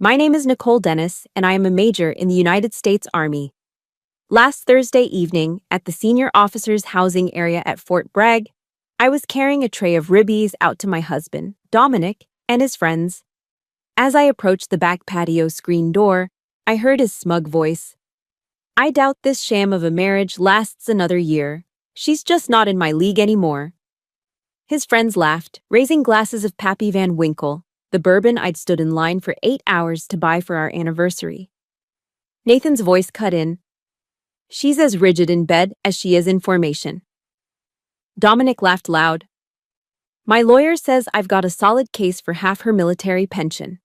My name is Nicole Dennis, and I am a major in the United States Army. Last Thursday evening, at the senior officers' housing area at Fort Bragg, I was carrying a tray of ribbies out to my husband, Dominic, and his friends. As I approached the back patio screen door, I heard his smug voice. "I doubt this sham of a marriage lasts another year. She's just not in my league anymore." His friends laughed, raising glasses of Pappy Van Winkle, the bourbon I'd stood in line for 8 hours to buy for our anniversary. Nathan's voice cut in. "She's as rigid in bed as she is in formation." Dominic laughed loud. "My lawyer says I've got a solid case for half her military pension."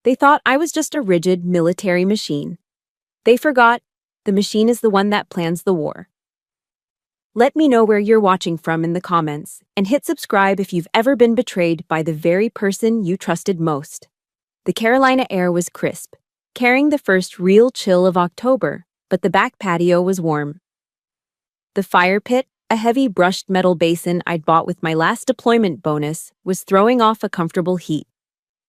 They thought I was just a rigid military machine. They forgot the machine is the one that plans the war. Let me know where you're watching from in the comments, and hit subscribe if you've ever been betrayed by the very person you trusted most. The Carolina air was crisp, carrying the first real chill of October, but the back patio was warm. The fire pit, a heavy brushed metal basin I'd bought with my last deployment bonus, was throwing off a comfortable heat.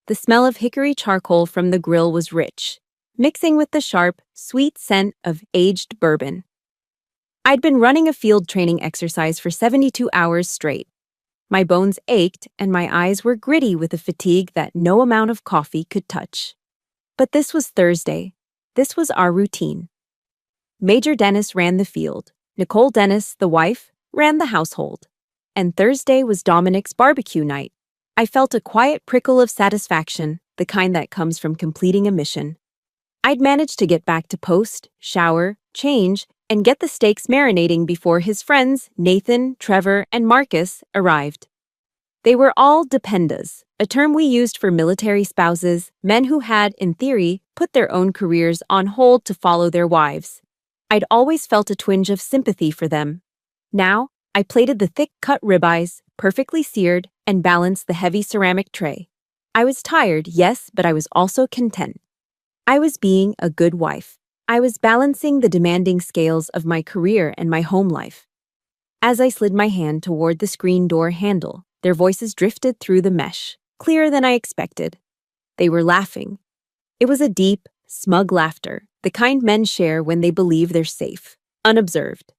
The smell of hickory charcoal from the grill was rich, mixing with the sharp, sweet scent of aged bourbon. I'd been running a field training exercise for 72 hours straight. My bones ached and my eyes were gritty with a fatigue that no amount of coffee could touch. But this was Thursday. This was our routine. Major Dennis ran the field. Nicole Dennis, the wife, ran the household. And Thursday was Dominic's barbecue night. I felt a quiet prickle of satisfaction, the kind that comes from completing a mission. I'd managed to get back to post, shower, change, and get the steaks marinating before his friends, Nathan, Trevor, and Marcus, arrived. They were all dependas, a term we used for military spouses, men who had, in theory, put their own careers on hold to follow their wives. I'd always felt a twinge of sympathy for them. Now, I plated the thick-cut ribeyes, perfectly seared, and balanced the heavy ceramic tray. I was tired, yes, but I was also content. I was being a good wife. I was balancing the demanding scales of my career and my home life. As I slid my hand toward the screen door handle, their voices drifted through the mesh, clearer than I expected. They were laughing. It was a deep, smug laughter, the kind men share when they believe they're safe, unobserved.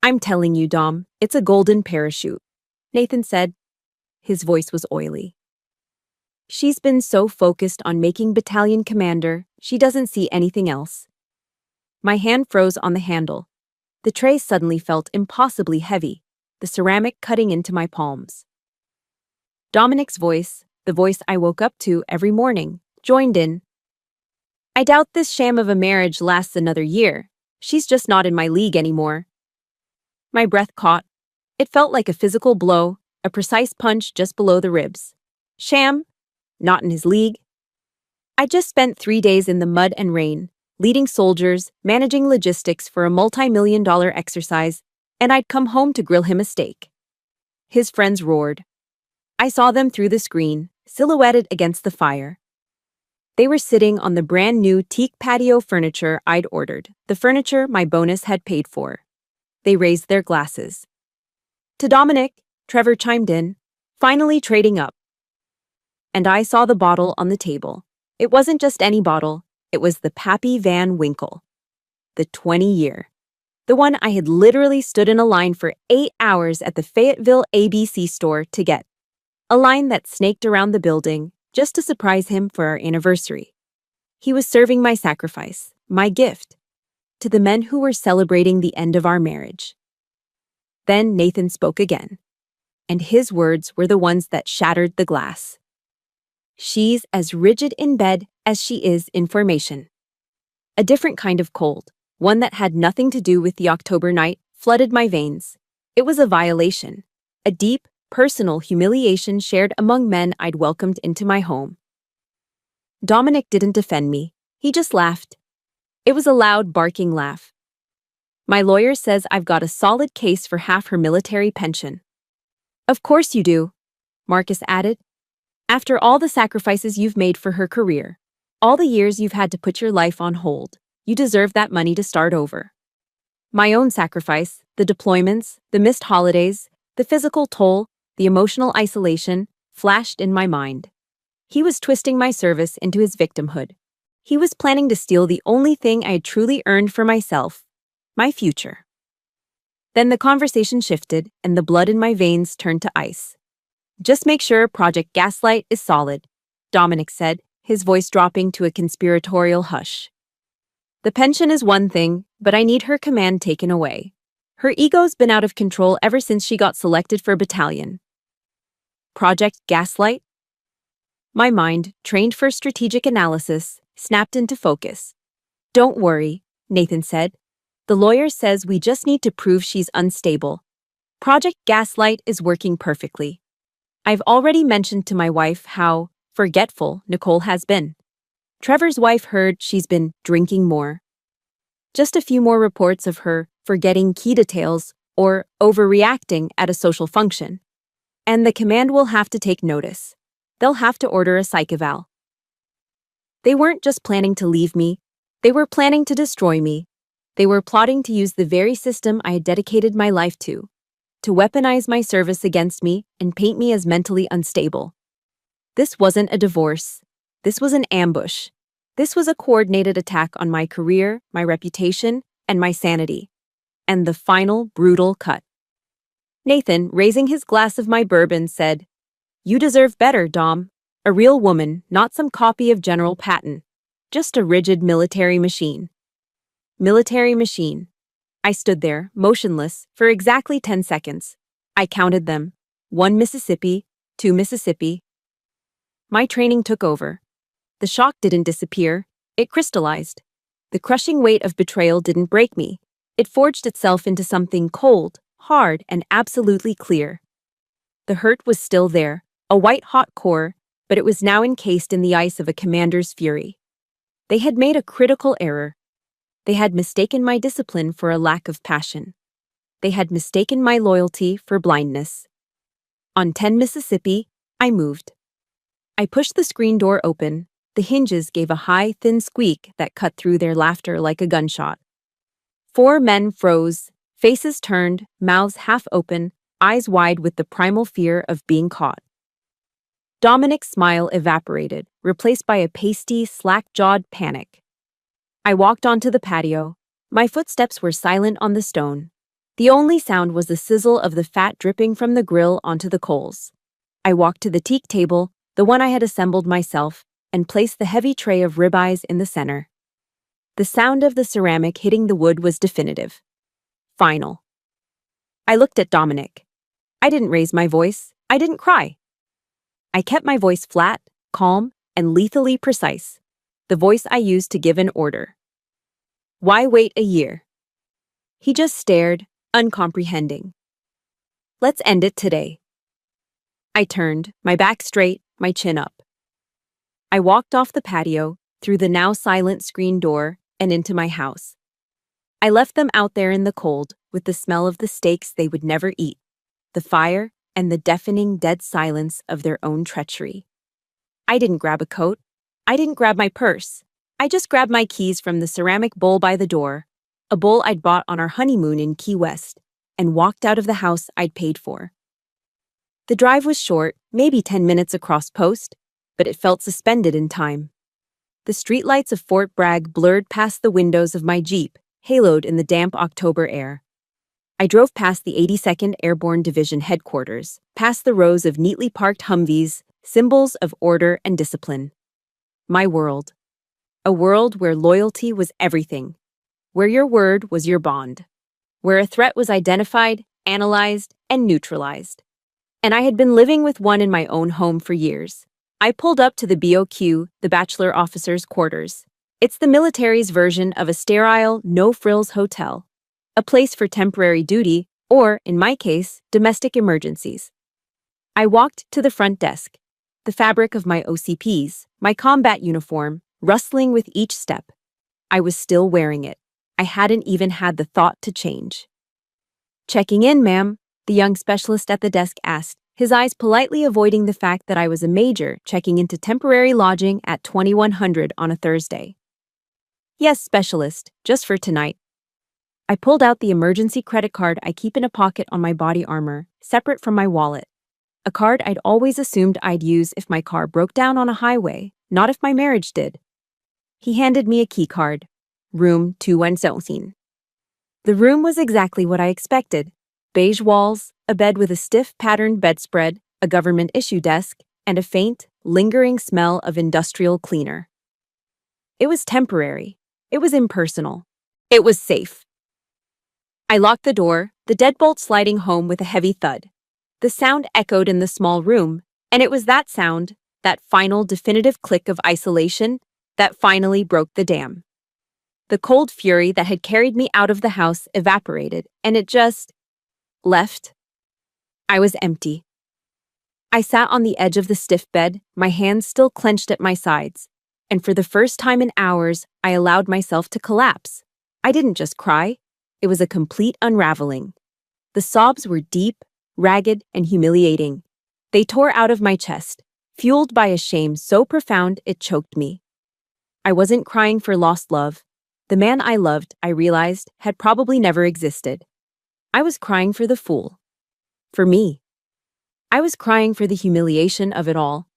"I'm telling you, Dom, it's a golden parachute," Nathan said. His voice was oily. "She's been so focused on making battalion commander, she doesn't see anything else." My hand froze on the handle. The tray suddenly felt impossibly heavy, the ceramic cutting into my palms. Dominic's voice, the voice I woke up to every morning, joined in. "I doubt this sham of a marriage lasts another year. She's just not in my league anymore." My breath caught. It felt like a physical blow, a precise punch just below the ribs. Sham? Not in his league. I just spent 3 days in the mud and rain, leading soldiers, managing logistics for a multi-million-dollar exercise, and I'd come home to grill him a steak. His friends roared. I saw them through the screen, silhouetted against the fire. They were sitting on the brand-new teak patio furniture I'd ordered, the furniture my bonus had paid for. They raised their glasses. "To Dominic," Trevor chimed in, finally trading up. And I saw the bottle on the table. It wasn't just any bottle, it was the Pappy Van Winkle. The 20-year. The one I had literally stood in a line for 8 hours at the Fayetteville ABC store to get. A line that snaked around the building, just to surprise him for our anniversary. He was serving my sacrifice, my gift, to the men who were celebrating the end of our marriage. Then Nathan spoke again, and his words were the ones that shattered the glass. "She's as rigid in bed as she is in formation." A different kind of cold, one that had nothing to do with the October night, flooded my veins. It was a violation, a deep, personal humiliation shared among men I'd welcomed into my home. Dominic didn't defend me. He just laughed. It was a loud, barking laugh. "My lawyer says I've got a solid case for half her military pension." "Of course you do," Marcus added. "After all the sacrifices you've made for her career, all the years you've had to put your life on hold, you deserve that money to start over." My own sacrifice, the deployments, the missed holidays, the physical toll, the emotional isolation, flashed in my mind. He was twisting my service into his victimhood. He was planning to steal the only thing I had truly earned for myself, my future. Then the conversation shifted, and the blood in my veins turned to ice. "Just make sure Project Gaslight is solid," Dominic said, his voice dropping to a conspiratorial hush. "The pension is one thing, but I need her command taken away. Her ego's been out of control ever since she got selected for battalion." Project Gaslight? My mind, trained for strategic analysis, snapped into focus. "Don't worry," Nathan said. "The lawyer says we just need to prove she's unstable. Project Gaslight is working perfectly. I've already mentioned to my wife how forgetful Nicole has been. Trevor's wife heard she's been drinking more. Just a few more reports of her forgetting key details or overreacting at a social function. And the command will have to take notice. They'll have to order a psych eval." They weren't just planning to leave me, they were planning to destroy me. They were plotting to use the very system I had dedicated my life to weaponize my service against me and paint me as mentally unstable. This wasn't a divorce. This was an ambush. This was a coordinated attack on my career, my reputation, and my sanity. And the final brutal cut. Nathan, raising his glass of my bourbon, said, "You deserve better, Dom. A real woman, not some copy of General Patton. Just a rigid military machine." Military machine. I stood there, motionless, for exactly 10 seconds. I counted them. 1 Mississippi, 2 Mississippi. My training took over. The shock didn't disappear. It crystallized. The crushing weight of betrayal didn't break me. It forged itself into something cold, hard, and absolutely clear. The hurt was still there, a white-hot core, but it was now encased in the ice of a commander's fury. They had made a critical error. They had mistaken my discipline for a lack of passion. They had mistaken my loyalty for blindness. On 10 Mississippi, I moved. I pushed the screen door open. The hinges gave a high, thin squeak that cut through their laughter like a gunshot. 4 men froze, faces turned, mouths half open, eyes wide with the primal fear of being caught. Dominic's smile evaporated, replaced by a pasty, slack-jawed panic. I walked onto the patio. My footsteps were silent on the stone. The only sound was the sizzle of the fat dripping from the grill onto the coals. I walked to the teak table, the one I had assembled myself, and placed the heavy tray of ribeyes in the center. The sound of the ceramic hitting the wood was definitive. Final. I looked at Dominic. I didn't raise my voice. I didn't cry. I kept my voice flat, calm, and lethally precise. The voice I used to give an order. "Why wait a year?" He just stared, uncomprehending. "Let's end it today." I turned, my back straight, my chin up. I walked off the patio, through the now silent screen door, and into my house. I left them out there in the cold, with the smell of the steaks they would never eat, the fire, and the deafening dead silence of their own treachery. I didn't grab a coat. I didn't grab my purse. I just grabbed my keys from the ceramic bowl by the door, a bowl I'd bought on our honeymoon in Key West, and walked out of the house I'd paid for. The drive was short, maybe 10 minutes across post, but it felt suspended in time. The streetlights of Fort Bragg blurred past the windows of my Jeep, haloed in the damp October air. I drove past the 82nd Airborne Division headquarters, past the rows of neatly parked Humvees, symbols of order and discipline. My world. A world where loyalty was everything, where your word was your bond, where a threat was identified, analyzed, and neutralized. And I had been living with one in my own home for years. I pulled up to the BOQ, the Bachelor Officers' Quarters. It's the military's version of a sterile, no-frills hotel, a place for temporary duty, or, in my case, domestic emergencies. I walked to the front desk, the fabric of my OCPs, my combat uniform, rustling with each step. I was still wearing it. I hadn't even had the thought to change. "Checking in, ma'am," the young specialist at the desk asked, his eyes politely avoiding the fact that I was a major checking into temporary lodging at 2100 on a Thursday. "Yes, specialist, just for tonight." I pulled out the emergency credit card I keep in a pocket on my body armor, separate from my wallet. a card I'd always assumed I'd use if my car broke down on a highway, not if my marriage did. He handed me a key card. Room 217. The room was exactly what I expected. Beige walls, a bed with a stiff patterned bedspread, a government issue desk, and a faint, lingering smell of industrial cleaner. It was temporary. It was impersonal. It was safe. I locked the door, the deadbolt sliding home with a heavy thud. The sound echoed in the small room, and it was that sound, that final definitive click of isolation, that finally broke the dam. The cold fury that had carried me out of the house evaporated, and it just left. I was empty. I sat on the edge of the stiff bed, my hands still clenched at my sides, and for the first time in hours, I allowed myself to collapse. I didn't just cry. It was a complete unraveling. The sobs were deep, ragged, and humiliating. They tore out of my chest, fueled by a shame so profound it choked me. I wasn't crying for lost love. The man I loved, I realized, had probably never existed. I was crying for the fool. For me. I was crying for the humiliation of it all.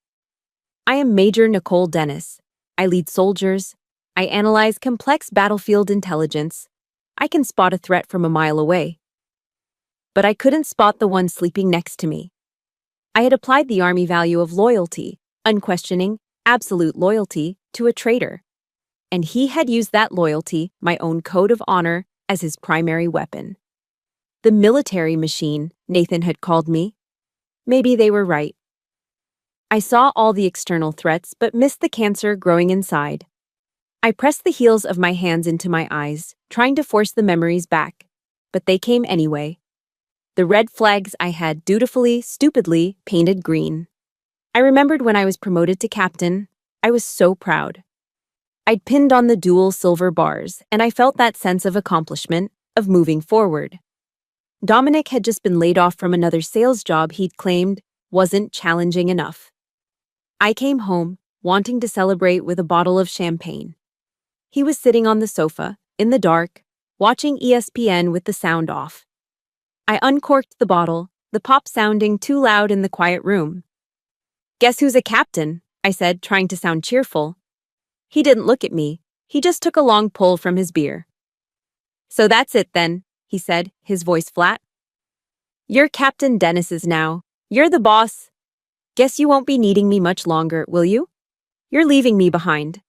I am Major Nicole Dennis. I lead soldiers. I analyze complex battlefield intelligence. I can spot a threat from a mile away. But I couldn't spot the one sleeping next to me. I had applied the army value of loyalty, unquestioning, absolute loyalty, to a traitor. And he had used that loyalty, my own code of honor, as his primary weapon. The military machine, Nathan had called me. Maybe they were right. I saw all the external threats but missed the cancer growing inside. I pressed the heels of my hands into my eyes, trying to force the memories back, but they came anyway. The red flags I had dutifully, stupidly painted green. I remembered when I was promoted to captain. I was so proud. I'd pinned on the dual silver bars, and I felt that sense of accomplishment, of moving forward. Dominic had just been laid off from another sales job he'd claimed wasn't challenging enough. I came home, wanting to celebrate with a bottle of champagne. He was sitting on the sofa, in the dark, watching ESPN with the sound off. I uncorked the bottle, the pop sounding too loud in the quiet room. "Guess who's a captain?" I said, trying to sound cheerful. He didn't look at me. He just took a long pull from his beer. "So that's it then," he said, his voice flat. "You're Captain Dennis's now. You're the boss. Guess you won't be needing me much longer, will you? You're leaving me behind."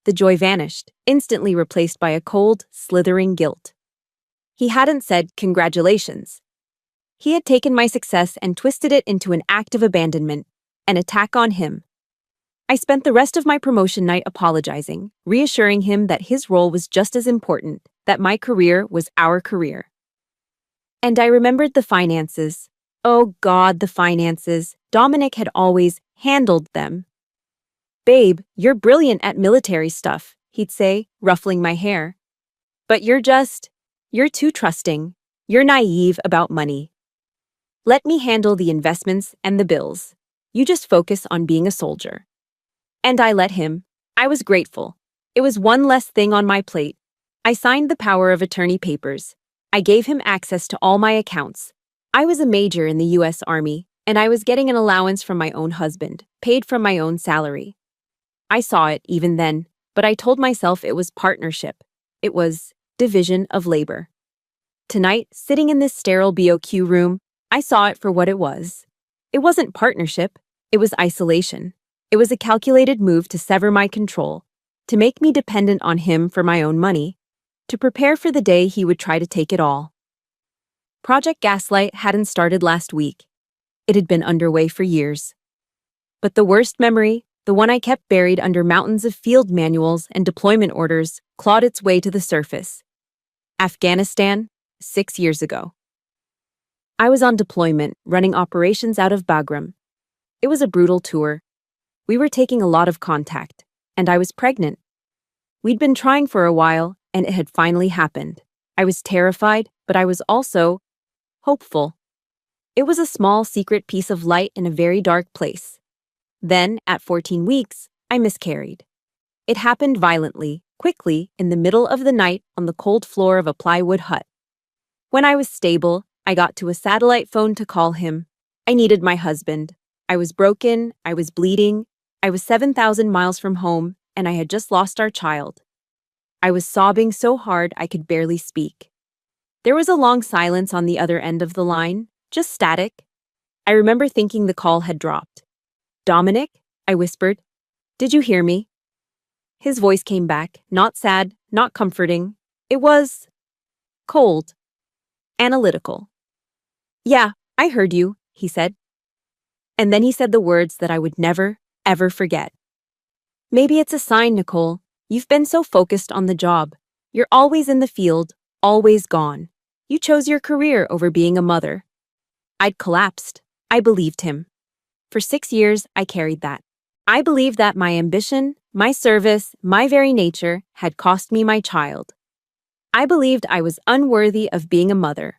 The joy vanished, instantly replaced by a cold, slithering guilt. He hadn't said congratulations. He had taken my success and twisted it into an act of abandonment, an attack on him. I spent the rest of my promotion night apologizing, reassuring him that his role was just as important, that my career was our career. And I remembered the finances. Oh God, the finances. Dominic had always handled them. "Babe, you're brilliant at military stuff," he'd say, ruffling my hair. "But you're too trusting. You're naive about money. Let me handle the investments and the bills. You just focus on being a soldier." And I let him. I was grateful. It was one less thing on my plate. I signed the power of attorney papers. I gave him access to all my accounts. I was a major in the U.S. Army, and I was getting an allowance from my own husband, paid from my own salary. I saw it even then, but I told myself it was partnership. It was division of labor. Tonight, sitting in this sterile BOQ room, I saw it for what it was. It wasn't partnership. It was isolation. It was a calculated move to sever my control, to make me dependent on him for my own money, to prepare for the day he would try to take it all. Project Gaslight hadn't started last week. It had been underway for years. But the worst memory, the one I kept buried under mountains of field manuals and deployment orders, clawed its way to the surface. Afghanistan, 6 years ago. I was on deployment, running operations out of Bagram. It was a brutal tour. We were taking a lot of contact, and I was pregnant. We'd been trying for a while, and it had finally happened. I was terrified, but I was also hopeful. It was a small, secret piece of light in a very dark place. Then, at 14 weeks, I miscarried. It happened violently, quickly, in the middle of the night on the cold floor of a plywood hut. When I was stable, I got to a satellite phone to call him. I needed my husband. I was broken, I was bleeding, I was 7,000 miles from home, and I had just lost our child. I was sobbing so hard I could barely speak. There was a long silence on the other end of the line, just static. I remember thinking the call had dropped. "Dominic?" I whispered. "Did you hear me?" His voice came back, not sad, not comforting. It was cold, analytical. "Yeah, I heard you," he said. And then he said the words that I would never, ever forget. "Maybe it's a sign, Nicole. You've been so focused on the job. You're always in the field, always gone. You chose your career over being a mother." I'd collapsed. I believed him. For 6 years, I carried that. I believed that my ambition, my service, my very nature had cost me my child. I believed I was unworthy of being a mother.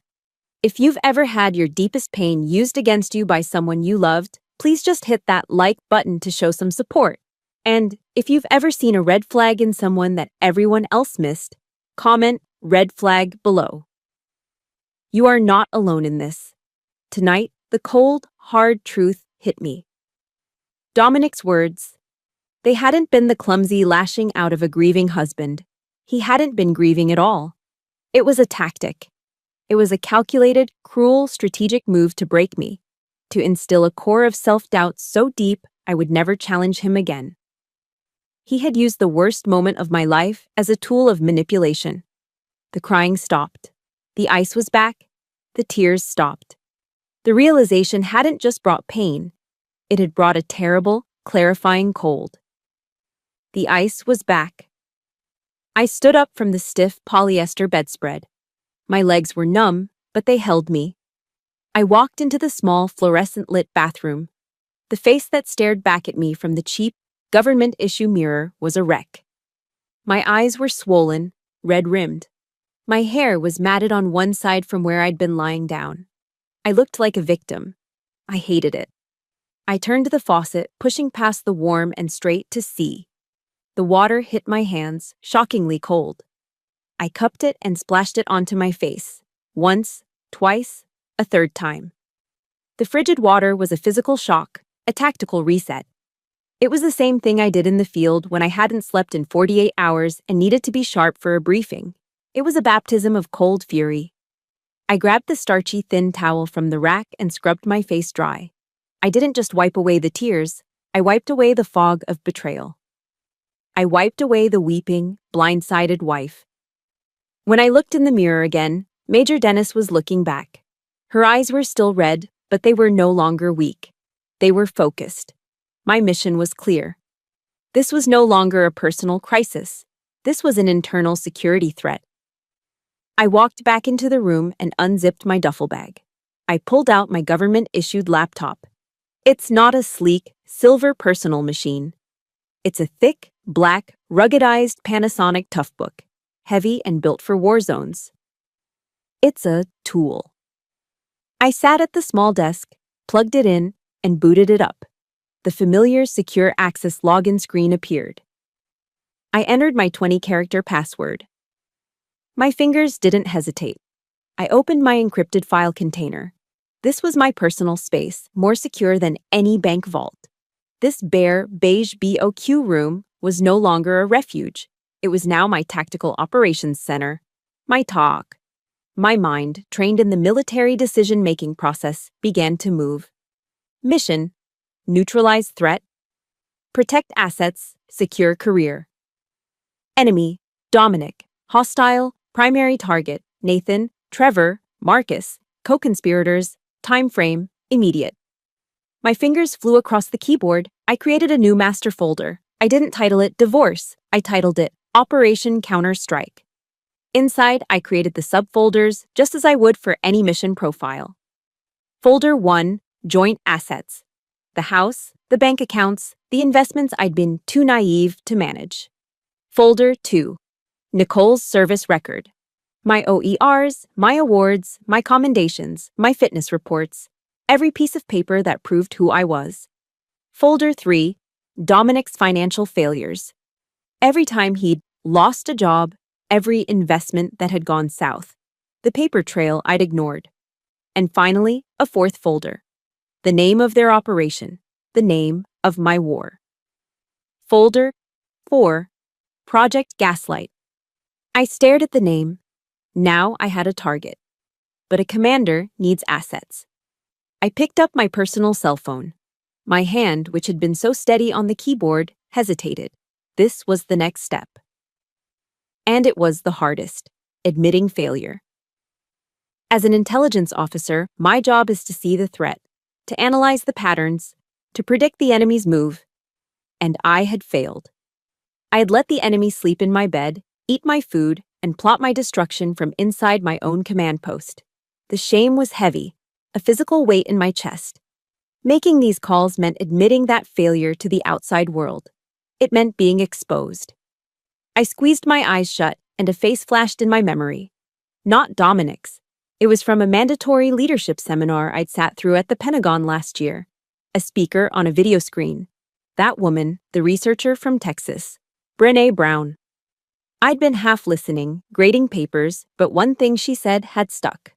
If you've ever had your deepest pain used against you by someone you loved, please just hit that like button to show some support. And if you've ever seen a red flag in someone that everyone else missed, comment "red flag" below. You are not alone in this. Tonight, the cold, hard truth hit me. Dominic's words. They hadn't been the clumsy lashing out of a grieving husband. He hadn't been grieving at all. It was a tactic. It was a calculated, cruel, strategic move to break me, to instill a core of self-doubt so deep I would never challenge him again. He had used the worst moment of my life as a tool of manipulation. The crying stopped. The ice was back. The tears stopped. The realization hadn't just brought pain. It had brought a terrible, clarifying cold. The ice was back. I stood up from the stiff polyester bedspread. My legs were numb, but they held me. I walked into the small, fluorescent-lit bathroom. The face that stared back at me from the cheap, government-issue mirror was a wreck. My eyes were swollen, red-rimmed. My hair was matted on one side from where I'd been lying down. I looked like a victim. I hated it. I turned to the faucet, pushing past the warm and straight to sea. The water hit my hands, shockingly cold. I cupped it and splashed it onto my face. Once, twice, a third time. The frigid water was a physical shock, a tactical reset. It was the same thing I did in the field when I hadn't slept in 48 hours and needed to be sharp for a briefing. It was a baptism of cold fury. I grabbed the starchy, thin towel from the rack and scrubbed my face dry. I didn't just wipe away the tears, I wiped away the fog of betrayal. I wiped away the weeping, blindsided wife. When I looked in the mirror again, Major Dennis was looking back. Her eyes were still red, but they were no longer weak. They were focused. My mission was clear. This was no longer a personal crisis. This was an internal security threat. I walked back into the room and unzipped my duffel bag. I pulled out my government-issued laptop. It's not a sleek, silver personal machine. It's a thick, black, ruggedized Panasonic Toughbook, heavy and built for war zones. It's a tool. I sat at the small desk, plugged it in, and booted it up. The familiar secure access login screen appeared. I entered my 20-character password. My fingers didn't hesitate. I opened my encrypted file container. This was my personal space, more secure than any bank vault. This bare, beige BOQ room was no longer a refuge. It was now my tactical operations center. My talk. My mind, trained in the military decision-making process, began to move. Mission: neutralize threat. Protect assets, secure career. Enemy: Dominic. Hostile, primary target: Nathan, Trevor, Marcus. Co-conspirators: time frame: immediate. My fingers flew across the keyboard. I created a new master folder. I didn't title it Divorce. I titled it Operation Counter-Strike. Inside, I created the subfolders just as I would for any mission profile. Folder 1, Joint Assets. The house, the bank accounts, the investments I'd been too naive to manage. Folder 2, Nicole's service record. My OERs, my awards, my commendations, my fitness reports, every piece of paper that proved who I was. Folder 3, Dominic's financial failures. Every time he'd lost a job, every investment that had gone south, the paper trail I'd ignored. And finally, a fourth folder. The name of their operation. The name of my war. Folder 4. Project Gaslight. I stared at the name. Now I had a target. But a commander needs assets. I picked up my personal cell phone. My hand, which had been so steady on the keyboard, hesitated. This was the next step. And it was the hardest, admitting failure. As an intelligence officer, my job is to see the threat, to analyze the patterns, to predict the enemy's move. And I had failed. I had let the enemy sleep in my bed, eat my food, and plot my destruction from inside my own command post. The shame was heavy, a physical weight in my chest. Making these calls meant admitting that failure to the outside world. It meant being exposed. I squeezed my eyes shut, and a face flashed in my memory. Not Dominic's. It was from a mandatory leadership seminar I'd sat through at the Pentagon last year. A speaker on a video screen. That woman, the researcher from Texas, Brené Brown. I'd been half listening, grading papers, but one thing she said had stuck.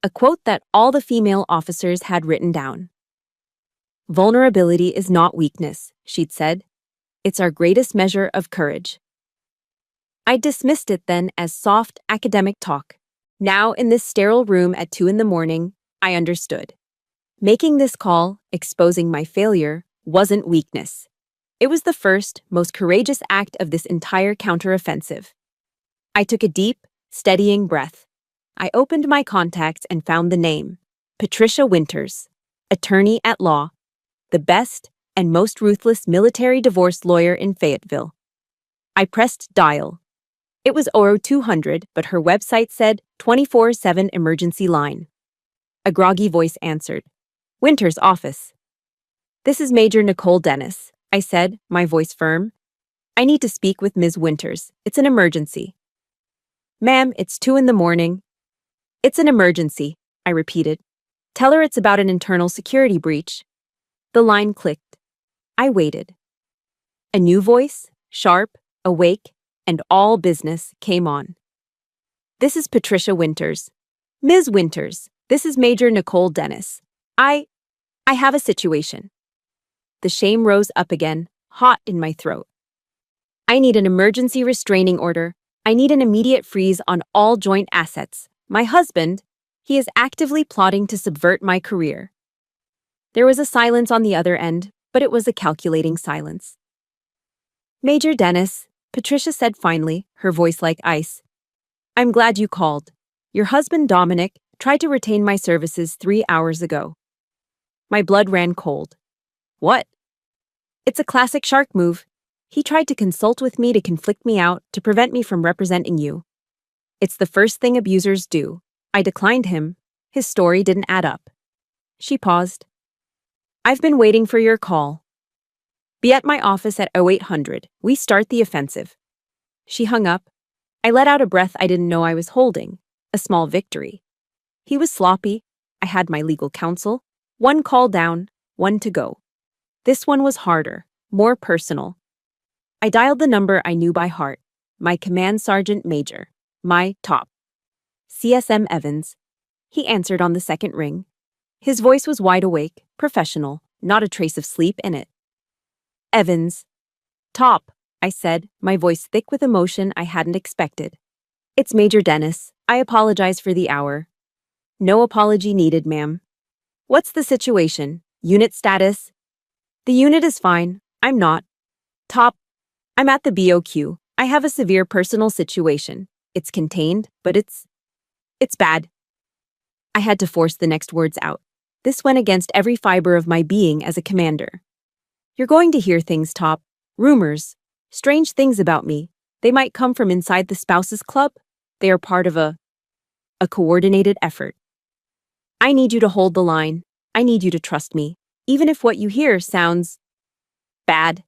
A quote that all the female officers had written down. Vulnerability is not weakness, she'd said. It's our greatest measure of courage. I dismissed it then as soft academic talk. Now, in this sterile room at 2 a.m, I understood. Making this call, exposing my failure, wasn't weakness. It was the first, most courageous act of this entire counteroffensive. I took a deep, steadying breath. I opened my contacts and found the name, Patricia Winters, attorney at law, the best and most ruthless military divorce lawyer in Fayetteville. I pressed dial. It was 0200, but her website said 24/7 emergency line. A groggy voice answered. Winters' office. This is Major Nicole Dennis, I said, my voice firm. I need to speak with Ms. Winters. It's an emergency. Ma'am, it's 2 a.m. It's an emergency, I repeated. Tell her it's about an internal security breach. The line clicked. I waited. A new voice, sharp, awake, and all business, came on. This is Patricia Winters. Ms. Winters, this is Major Nicole Dennis. I have a situation. The shame rose up again, hot in my throat. I need an emergency restraining order. I need an immediate freeze on all joint assets. My husband, he is actively plotting to subvert my career. There was a silence on the other end, but it was a calculating silence. Major Dennis, Patricia said finally, her voice like ice. I'm glad you called. Your husband, Dominic, tried to retain my services 3 hours ago. My blood ran cold. What? It's a classic shark move. He tried to consult with me to conflict me out, to prevent me from representing you. It's the first thing abusers do. I declined him. His story didn't add up. She paused. I've been waiting for your call. Be at my office at 0800. We start the offensive. She hung up. I let out a breath I didn't know I was holding, a small victory. He was sloppy. I had my legal counsel. 1 call down, 1 to go. This one was harder, more personal. I dialed the number I knew by heart, my command sergeant major, my top. CSM Evans. He answered on the second ring. His voice was wide awake, professional, not a trace of sleep in it. Evans. Top, I said, my voice thick with emotion I hadn't expected. It's Major Dennis. I apologize for the hour. No apology needed, ma'am. What's the situation? Unit status? The unit is fine. I'm not. Top, I'm at the BOQ. I have a severe personal situation. It's contained, but it's bad. I had to force the next words out. This went against every fiber of my being as a commander. You're going to hear things, Top. Rumors. Strange things about me. They might come from inside the spouses club. They are part of a coordinated effort. I need you to hold the line. I need you to trust me, even if what you hear sounds bad.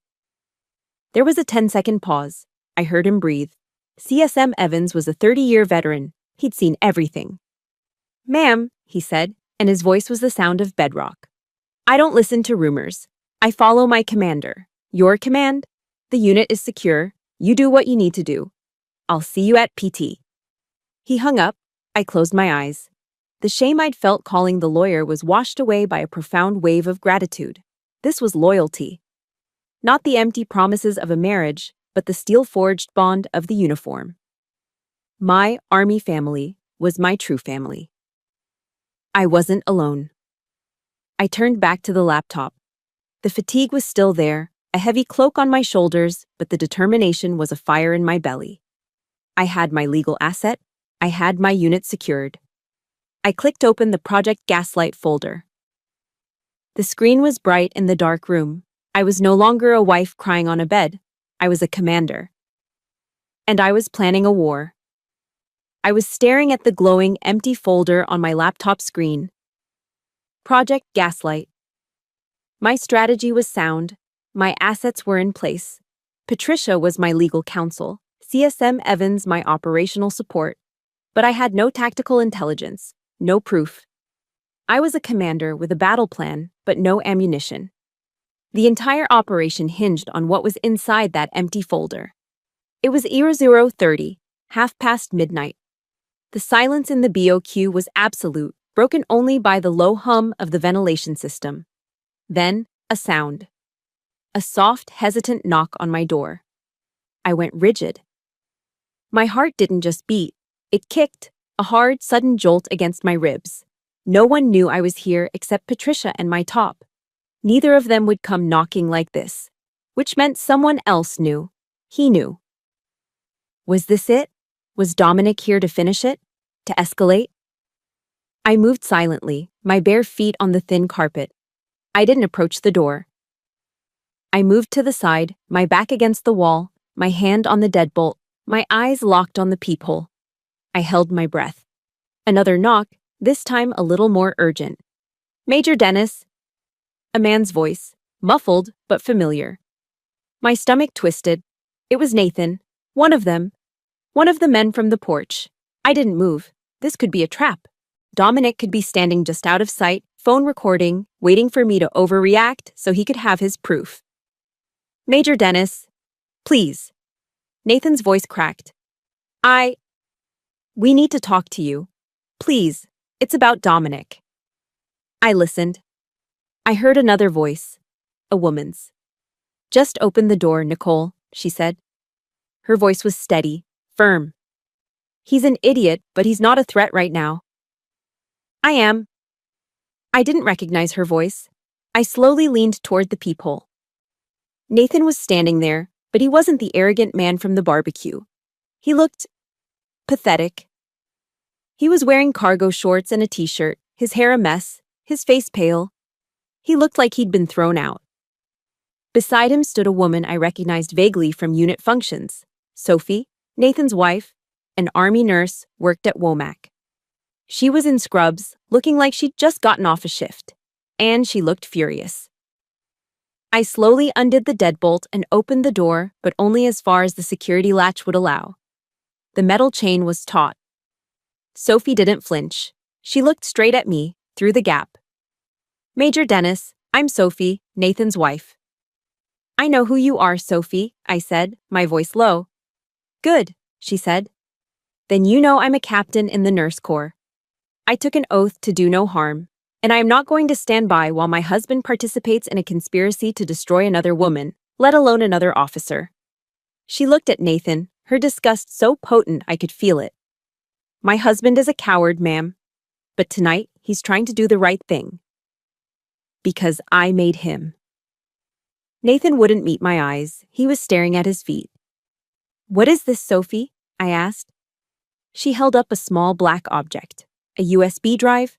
There was a 10-second pause. I heard him breathe. CSM Evans was a 30-year veteran. He'd seen everything. Ma'am, he said, and his voice was the sound of bedrock. I don't listen to rumors. I follow my commander. Your command? The unit is secure. You do what you need to do. I'll see you at PT. He hung up. I closed my eyes. The shame I'd felt calling the lawyer was washed away by a profound wave of gratitude. This was loyalty. Not the empty promises of a marriage, but the steel-forged bond of the uniform. My Army family was my true family. I wasn't alone. I turned back to the laptop. The fatigue was still there, a heavy cloak on my shoulders, but the determination was a fire in my belly. I had my legal asset. I had my unit secured. I clicked open the Project Gaslight folder. The screen was bright in the dark room. I was no longer a wife crying on a bed. I was a commander. And I was planning a war. I was staring at the glowing, empty folder on my laptop screen. Project Gaslight. My strategy was sound. My assets were in place. Patricia was my legal counsel. CSM Evans my operational support. But I had no tactical intelligence, no proof. I was a commander with a battle plan, but no ammunition. The entire operation hinged on what was inside that empty folder. It was 00:30, midnight. The silence in the BOQ was absolute, broken only by the low hum of the ventilation system. Then, a sound. A soft, hesitant knock on my door. I went rigid. My heart didn't just beat, it kicked, a hard, sudden jolt against my ribs. No one knew I was here except Patricia and my top. Neither of them would come knocking like this, which meant someone else knew. He knew. Was this it? Was Dominic here to finish it? To escalate? I moved silently, my bare feet on the thin carpet. I didn't approach the door. I moved to the side, my back against the wall, my hand on the deadbolt, my eyes locked on the peephole. I held my breath. Another knock, this time a little more urgent. Major Dennis. A man's voice, muffled but familiar. My stomach twisted. It was Nathan, one of them. One of the men from the porch. I didn't move. This could be a trap. Dominic could be standing just out of sight, phone recording, waiting for me to overreact so he could have his proof. Major Dennis, please. Nathan's voice cracked. We need to talk to you. Please, it's about Dominic. I listened. I heard another voice, a woman's. Just open the door, Nicole, she said. Her voice was steady, firm. He's an idiot, but he's not a threat right now. I am. I didn't recognize her voice. I slowly leaned toward the peephole. Nathan was standing there, but he wasn't the arrogant man from the barbecue. He looked pathetic. He was wearing cargo shorts and a t-shirt, his hair a mess, his face pale. He looked like he'd been thrown out. Beside him stood a woman I recognized vaguely from unit functions. Sophie, Nathan's wife, an Army nurse, worked at Womack. She was in scrubs, looking like she'd just gotten off a shift. And she looked furious. I slowly undid the deadbolt and opened the door, but only as far as the security latch would allow. The metal chain was taut. Sophie didn't flinch. She looked straight at me, through the gap. Major Dennis, I'm Sophie, Nathan's wife. I know who you are, Sophie, I said, my voice low. Good, she said. Then you know I'm a captain in the nurse corps. I took an oath to do no harm, and I am not going to stand by while my husband participates in a conspiracy to destroy another woman, let alone another officer. She looked at Nathan, her disgust so potent I could feel it. My husband is a coward, ma'am. But tonight, he's trying to do the right thing. Because I made him. Nathan wouldn't meet my eyes. He was staring at his feet. What is this, Sophie? I asked. She held up a small black object. A USB drive?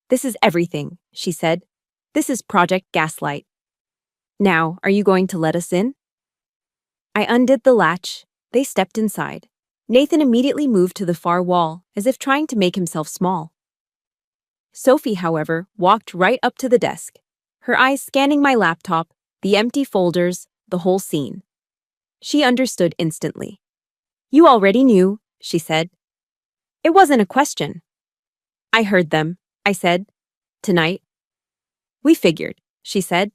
This is everything, she said. This is Project Gaslight. Now, are you going to let us in? I undid the latch. They stepped inside. Nathan immediately moved to the far wall, as if trying to make himself small. Sophie, however, walked right up to the desk, her eyes scanning my laptop, the empty folders, the whole scene. She understood instantly. You already knew, she said. It wasn't a question. I heard them, I said. Tonight. We figured, she said.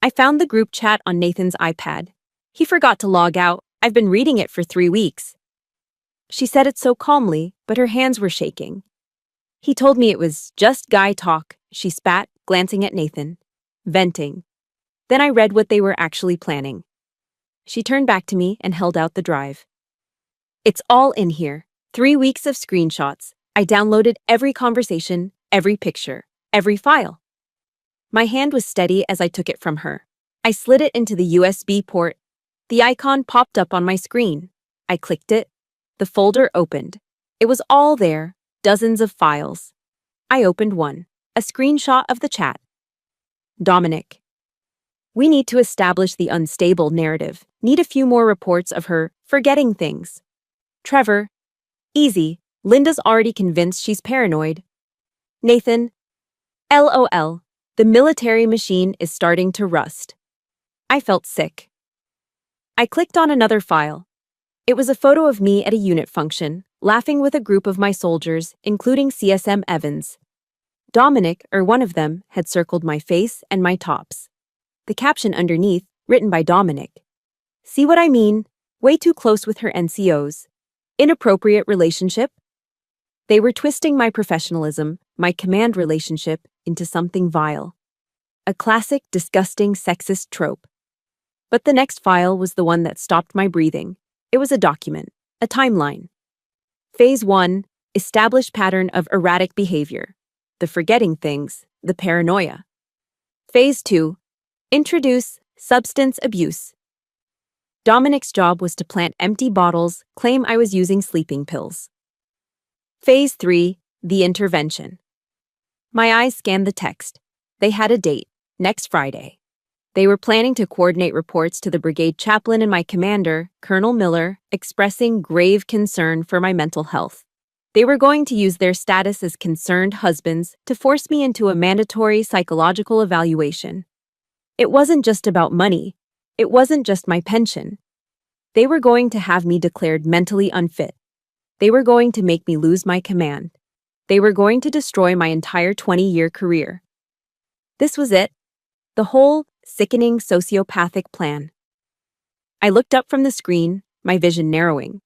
I found the group chat on Nathan's iPad. He forgot to log out. I've been reading it for 3 weeks. She said it so calmly, but her hands were shaking. He told me it was just guy talk, she spat, glancing at Nathan. Venting. Then I read what they were actually planning. She turned back to me and held out the drive. It's all in here. 3 weeks of screenshots. I downloaded every conversation, every picture, every file. My hand was steady as I took it from her. I slid it into the USB port. The icon popped up on my screen. I clicked it. The folder opened. It was all there, dozens of files. I opened one, a screenshot of the chat. Dominic. We need to establish the unstable narrative. Need a few more reports of her forgetting things. Trevor. Easy. Linda's already convinced she's paranoid. Nathan. LOL. The military machine is starting to rust. I felt sick. I clicked on another file. It was a photo of me at a unit function, laughing with a group of my soldiers, including CSM Evans. Dominic, or one of them, had circled my face and my tops. The caption underneath, written by Dominic. See what I mean? Way too close with her NCOs. Inappropriate relationship? They were twisting my professionalism, my command relationship, into something vile. A classic, disgusting, sexist trope. But the next file was the one that stopped my breathing. It was a document, a timeline. Phase 1, established pattern of erratic behavior. The forgetting things, the paranoia. Phase 2, introduce substance abuse. Dominic's job was to plant empty bottles, claim I was using sleeping pills. Phase 3, the intervention. My eyes scanned the text. They had a date, next Friday. They were planning to coordinate reports to the brigade chaplain and my commander, Colonel Miller, expressing grave concern for my mental health. They were going to use their status as concerned husbands to force me into a mandatory psychological evaluation. It wasn't just about money. It wasn't just my pension. They were going to have me declared mentally unfit. They were going to make me lose my command. They were going to destroy my entire 20-year career. This was it. The whole sickening sociopathic plan. I looked up from the screen, my vision narrowing.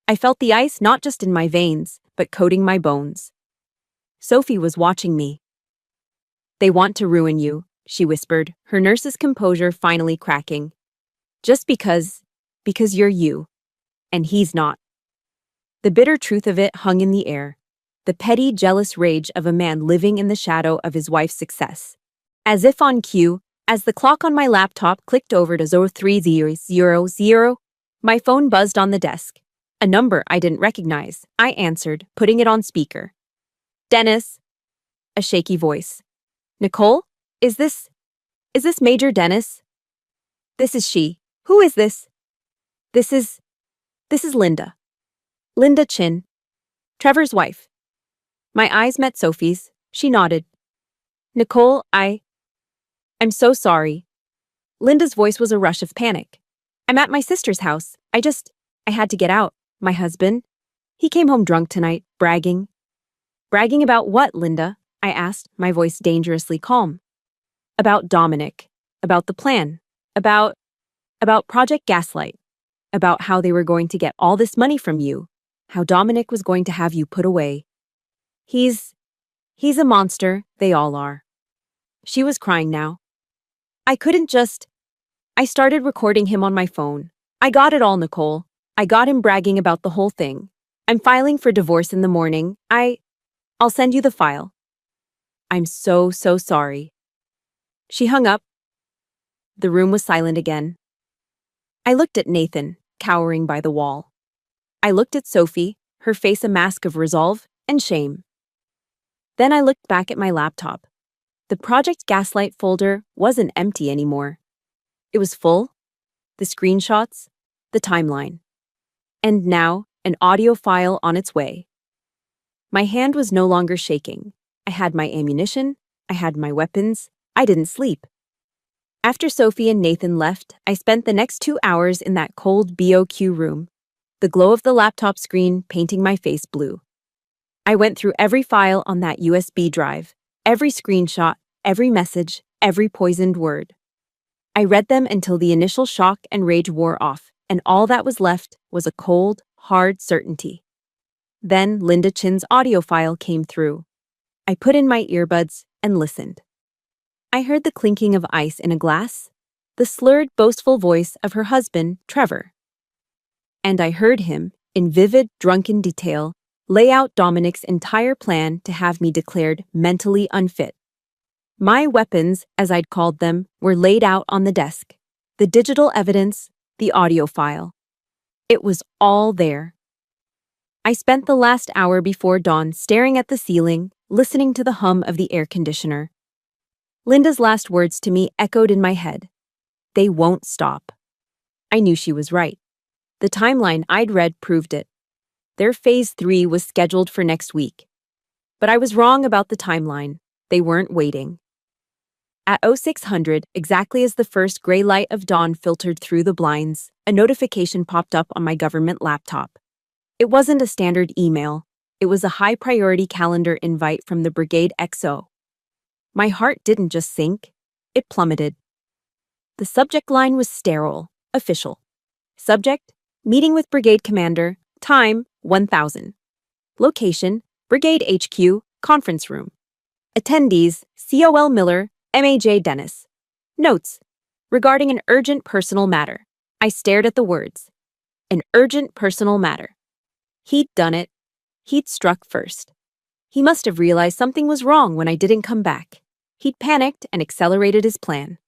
I felt the ice not just in my veins, but coating my bones. Sophie was watching me. They want to ruin you, she whispered, her nurse's composure finally cracking. Just because you're you. And he's not. The bitter truth of it hung in the air. The petty, jealous rage of a man living in the shadow of his wife's success. As if on cue, as the clock on my laptop clicked over to 0300, my phone buzzed on the desk. A number I didn't recognize. I answered, putting it on speaker. Dennis. A shaky voice. Nicole? Is this Major Dennis? This is she. Who is this? This is Linda. Linda Chin. Trevor's wife. My eyes met Sophie's. She nodded. Nicole, I'm so sorry. Linda's voice was a rush of panic. I'm at my sister's house. I had to get out. My husband, he came home drunk tonight, bragging. Bragging about what, Linda? I asked, my voice dangerously calm. About Dominic. About the plan. About Project Gaslight. About how they were going to get all this money from you. How Dominic was going to have you put away. He's a monster, they all are. She was crying now. I started recording him on my phone. I got it all, Nicole. I got him bragging about the whole thing. I'm filing for divorce in the morning. I'll send you the file. I'm so sorry. She hung up. The room was silent again. I looked at Nathan, cowering by the wall. I looked at Sophie, her face a mask of resolve and shame. Then I looked back at my laptop. The Project Gaslight folder wasn't empty anymore. It was full. The screenshots, the timeline. And now, an audio file on its way. My hand was no longer shaking. I had my ammunition. I had my weapons. I didn't sleep. After Sophie and Nathan left, I spent the next 2 hours in that cold BOQ room, the glow of the laptop screen painting my face blue. I went through every file on that USB drive, every screenshot, every message, every poisoned word. I read them until the initial shock and rage wore off, and all that was left was a cold, hard certainty. Then Linda Chin's audio file came through. I put in my earbuds and listened. I heard the clinking of ice in a glass, the slurred, boastful voice of her husband, Trevor. And I heard him, in vivid, drunken detail, lay out Dominic's entire plan to have me declared mentally unfit. My weapons, as I'd called them, were laid out on the desk. The digital evidence, the audio file. It was all there. I spent the last hour before dawn staring at the ceiling, listening to the hum of the air conditioner. Linda's last words to me echoed in my head. They won't stop. I knew she was right. The timeline I'd read proved it. Their Phase 3 was scheduled for next week. But I was wrong about the timeline. They weren't waiting. At 0600, exactly as the first gray light of dawn filtered through the blinds, a notification popped up on my government laptop. It wasn't a standard email. It was a high-priority calendar invite from the Brigade XO. My heart didn't just sink, it plummeted. The subject line was sterile, official. Subject, meeting with Brigade Commander, time, 1000. Location, Brigade HQ, conference room. Attendees, COL Miller, MAJ Dennis. Notes, regarding an urgent personal matter. I stared at the words. An urgent personal matter. He'd done it. He'd struck first. He must have realized something was wrong when I didn't come back. He'd panicked and accelerated his plan.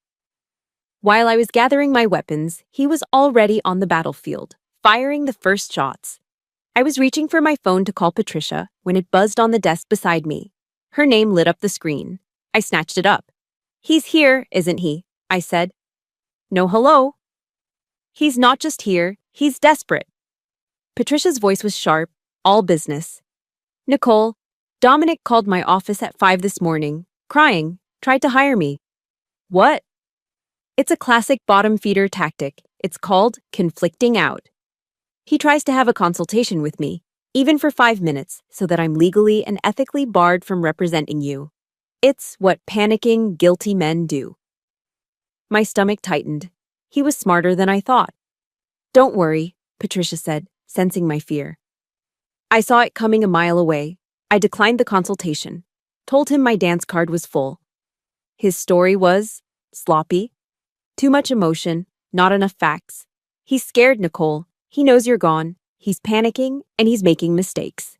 While I was gathering my weapons, he was already on the battlefield, firing the first shots. I was reaching for my phone to call Patricia when it buzzed on the desk beside me. Her name lit up the screen. I snatched it up. He's here, isn't he? I said. No hello. He's not just here, he's desperate. Patricia's voice was sharp, all business. Nicole, Dominic called my office at 5 this morning, crying, tried to hire me. What? It's a classic bottom feeder tactic. It's called conflicting out. He tries to have a consultation with me, even for 5 minutes, so that I'm legally and ethically barred from representing you. It's what panicking, guilty men do. My stomach tightened. He was smarter than I thought. Don't worry, Patricia said, sensing my fear. I saw it coming a mile away. I declined the consultation, told him my dance card was full. His story was sloppy. Too much emotion, not enough facts. He's scared, Nicole. He knows you're gone. He's panicking, and he's making mistakes.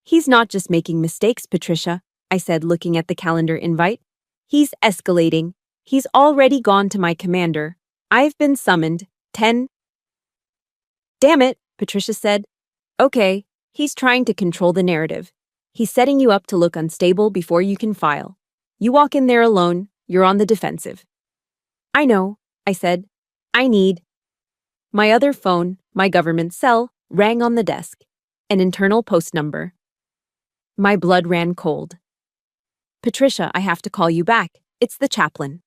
He's not just making mistakes, Patricia, I said, looking at the calendar invite. He's escalating. He's already gone to my commander. I've been summoned. 10. Damn it, Patricia said. Okay, he's trying to control the narrative. He's setting you up to look unstable before you can file. You walk in there alone, you're on the defensive. I know, I said. I need. My other phone, my government cell, rang on the desk. An internal post number. My blood ran cold. Patricia, I have to call you back. It's the chaplain.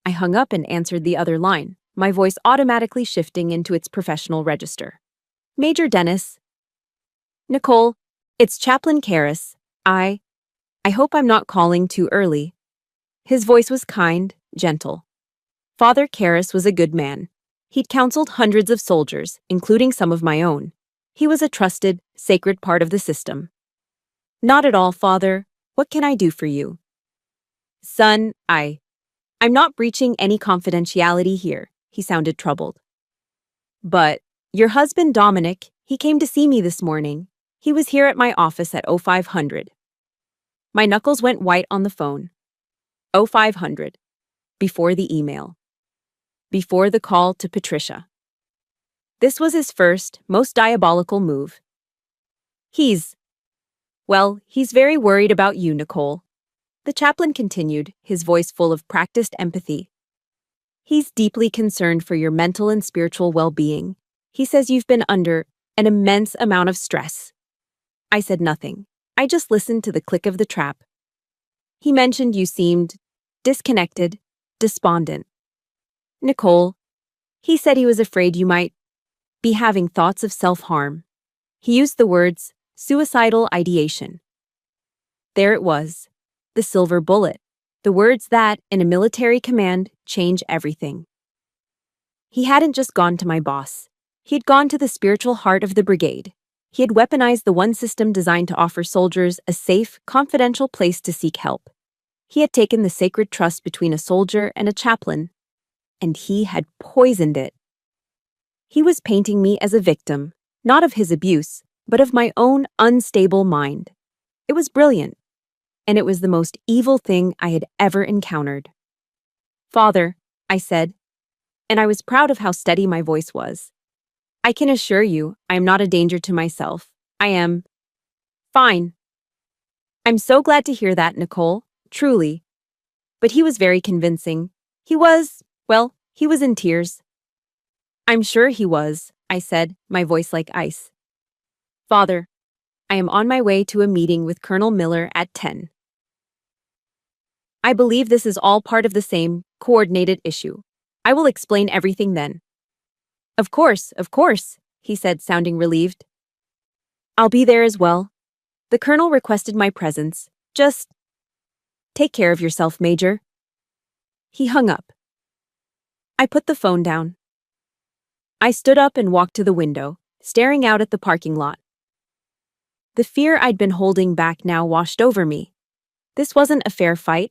I hung up and answered the other line, my voice automatically shifting into its professional register. Major Dennis. Nicole, it's Chaplain Karras. I hope I'm not calling too early. His voice was kind, gentle. Father Karras was a good man. He'd counseled hundreds of soldiers, including some of my own. He was a trusted, sacred part of the system. Not at all, Father. What can I do for you? Son, I'm not breaching any confidentiality here, he sounded troubled. But your husband Dominic, he came to see me this morning. He was here at my office at 0500. My knuckles went white on the phone. 0500. Before the email. Before the call to Patricia. This was his first, most diabolical move. He's very worried about you, Nicole. The chaplain continued, his voice full of practiced empathy. He's deeply concerned for your mental and spiritual well-being. He says you've been under an immense amount of stress. I said nothing. I just listened to the click of the trap. He mentioned you seemed disconnected, despondent. Nicole, he said he was afraid you might be having thoughts of self-harm. He used the words suicidal ideation. There it was, the silver bullet, the words that, in a military command, change everything. He hadn't just gone to my boss. He'd gone to the spiritual heart of the brigade. He had weaponized the one system designed to offer soldiers a safe, confidential place to seek help. He had taken the sacred trust between a soldier and a chaplain, and he had poisoned it. He was painting me as a victim, not of his abuse, but of my own unstable mind. It was brilliant, and it was the most evil thing I had ever encountered. "Father," I said, and I was proud of how steady my voice was. "I can assure you I am not a danger to myself. I am fine." "I'm so glad to hear that, Nicole, truly." But he was very convincing. He was in tears. "I'm sure he was," I said, my voice like ice. "Father, I am on my way to a meeting with Colonel Miller at 10. I believe this is all part of the same, coordinated issue. I will explain everything then." Of course," he said, sounding relieved. "I'll be there as well. The colonel requested my presence. Just take care of yourself, Major." He hung up. I put the phone down. I stood up and walked to the window, staring out at the parking lot. The fear I'd been holding back now washed over me. This wasn't a fair fight.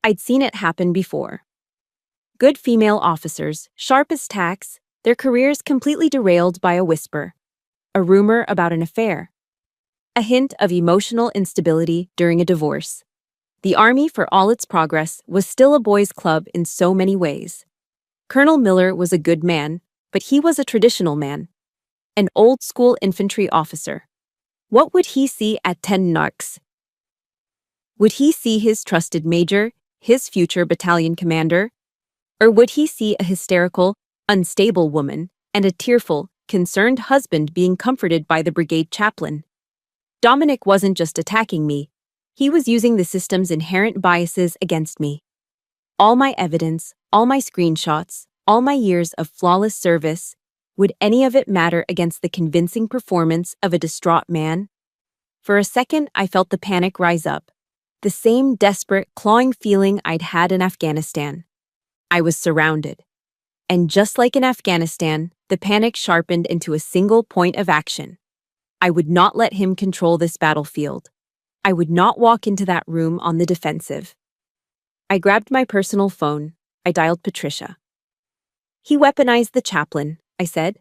I'd seen it happen before. Good female officers, sharp as tacks, their careers completely derailed by a whisper, a rumor about an affair, a hint of emotional instability during a divorce. The Army, for all its progress, was still a boys' club in so many ways. Colonel Miller was a good man, but he was a traditional man, an old-school infantry officer. What would he see at 10 Narcs? Would he see his trusted major, his future battalion commander? Or would he see a hysterical, unstable woman and a tearful, concerned husband being comforted by the brigade chaplain? Dominic wasn't just attacking me. He was using the system's inherent biases against me. All my evidence, all my screenshots, all my years of flawless service, would any of it matter against the convincing performance of a distraught man? For a second, I felt the panic rise up. The same desperate, clawing feeling I'd had in Afghanistan. I was surrounded. And just like in Afghanistan, the panic sharpened into a single point of action. I would not let him control this battlefield. I would not walk into that room on the defensive. I grabbed my personal phone. I dialed Patricia. "He weaponized the chaplain," I said.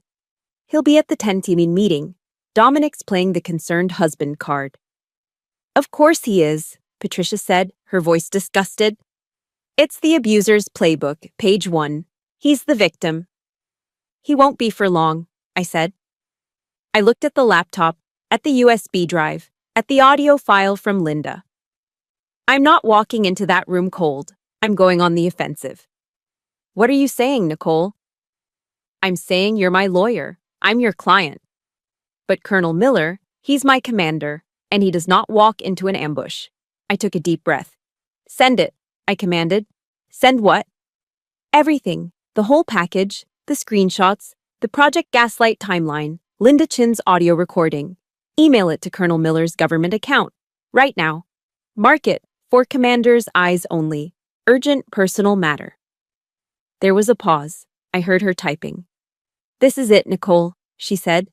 "He'll be at the 10-team meeting. Dominic's playing the concerned husband card." "Of course he is," Patricia said, her voice disgusted. "It's the abuser's playbook, page 1. He's the victim." "He won't be for long," I said. I looked at the laptop, at the USB drive, at the audio file from Linda. "I'm not walking into that room cold. I'm going on the offensive." "What are you saying, Nicole?" "I'm saying you're my lawyer. I'm your client. But Colonel Miller, he's my commander, and he does not walk into an ambush." I took a deep breath. "Send it," I commanded. "Send what?" "Everything. The whole package, the screenshots, the Project Gaslight timeline, Linda Chin's audio recording. Email it to Colonel Miller's government account. Right now. Mark it, for commander's eyes only. Urgent personal matter." There was a pause. I heard her typing. "This is it, Nicole," she said.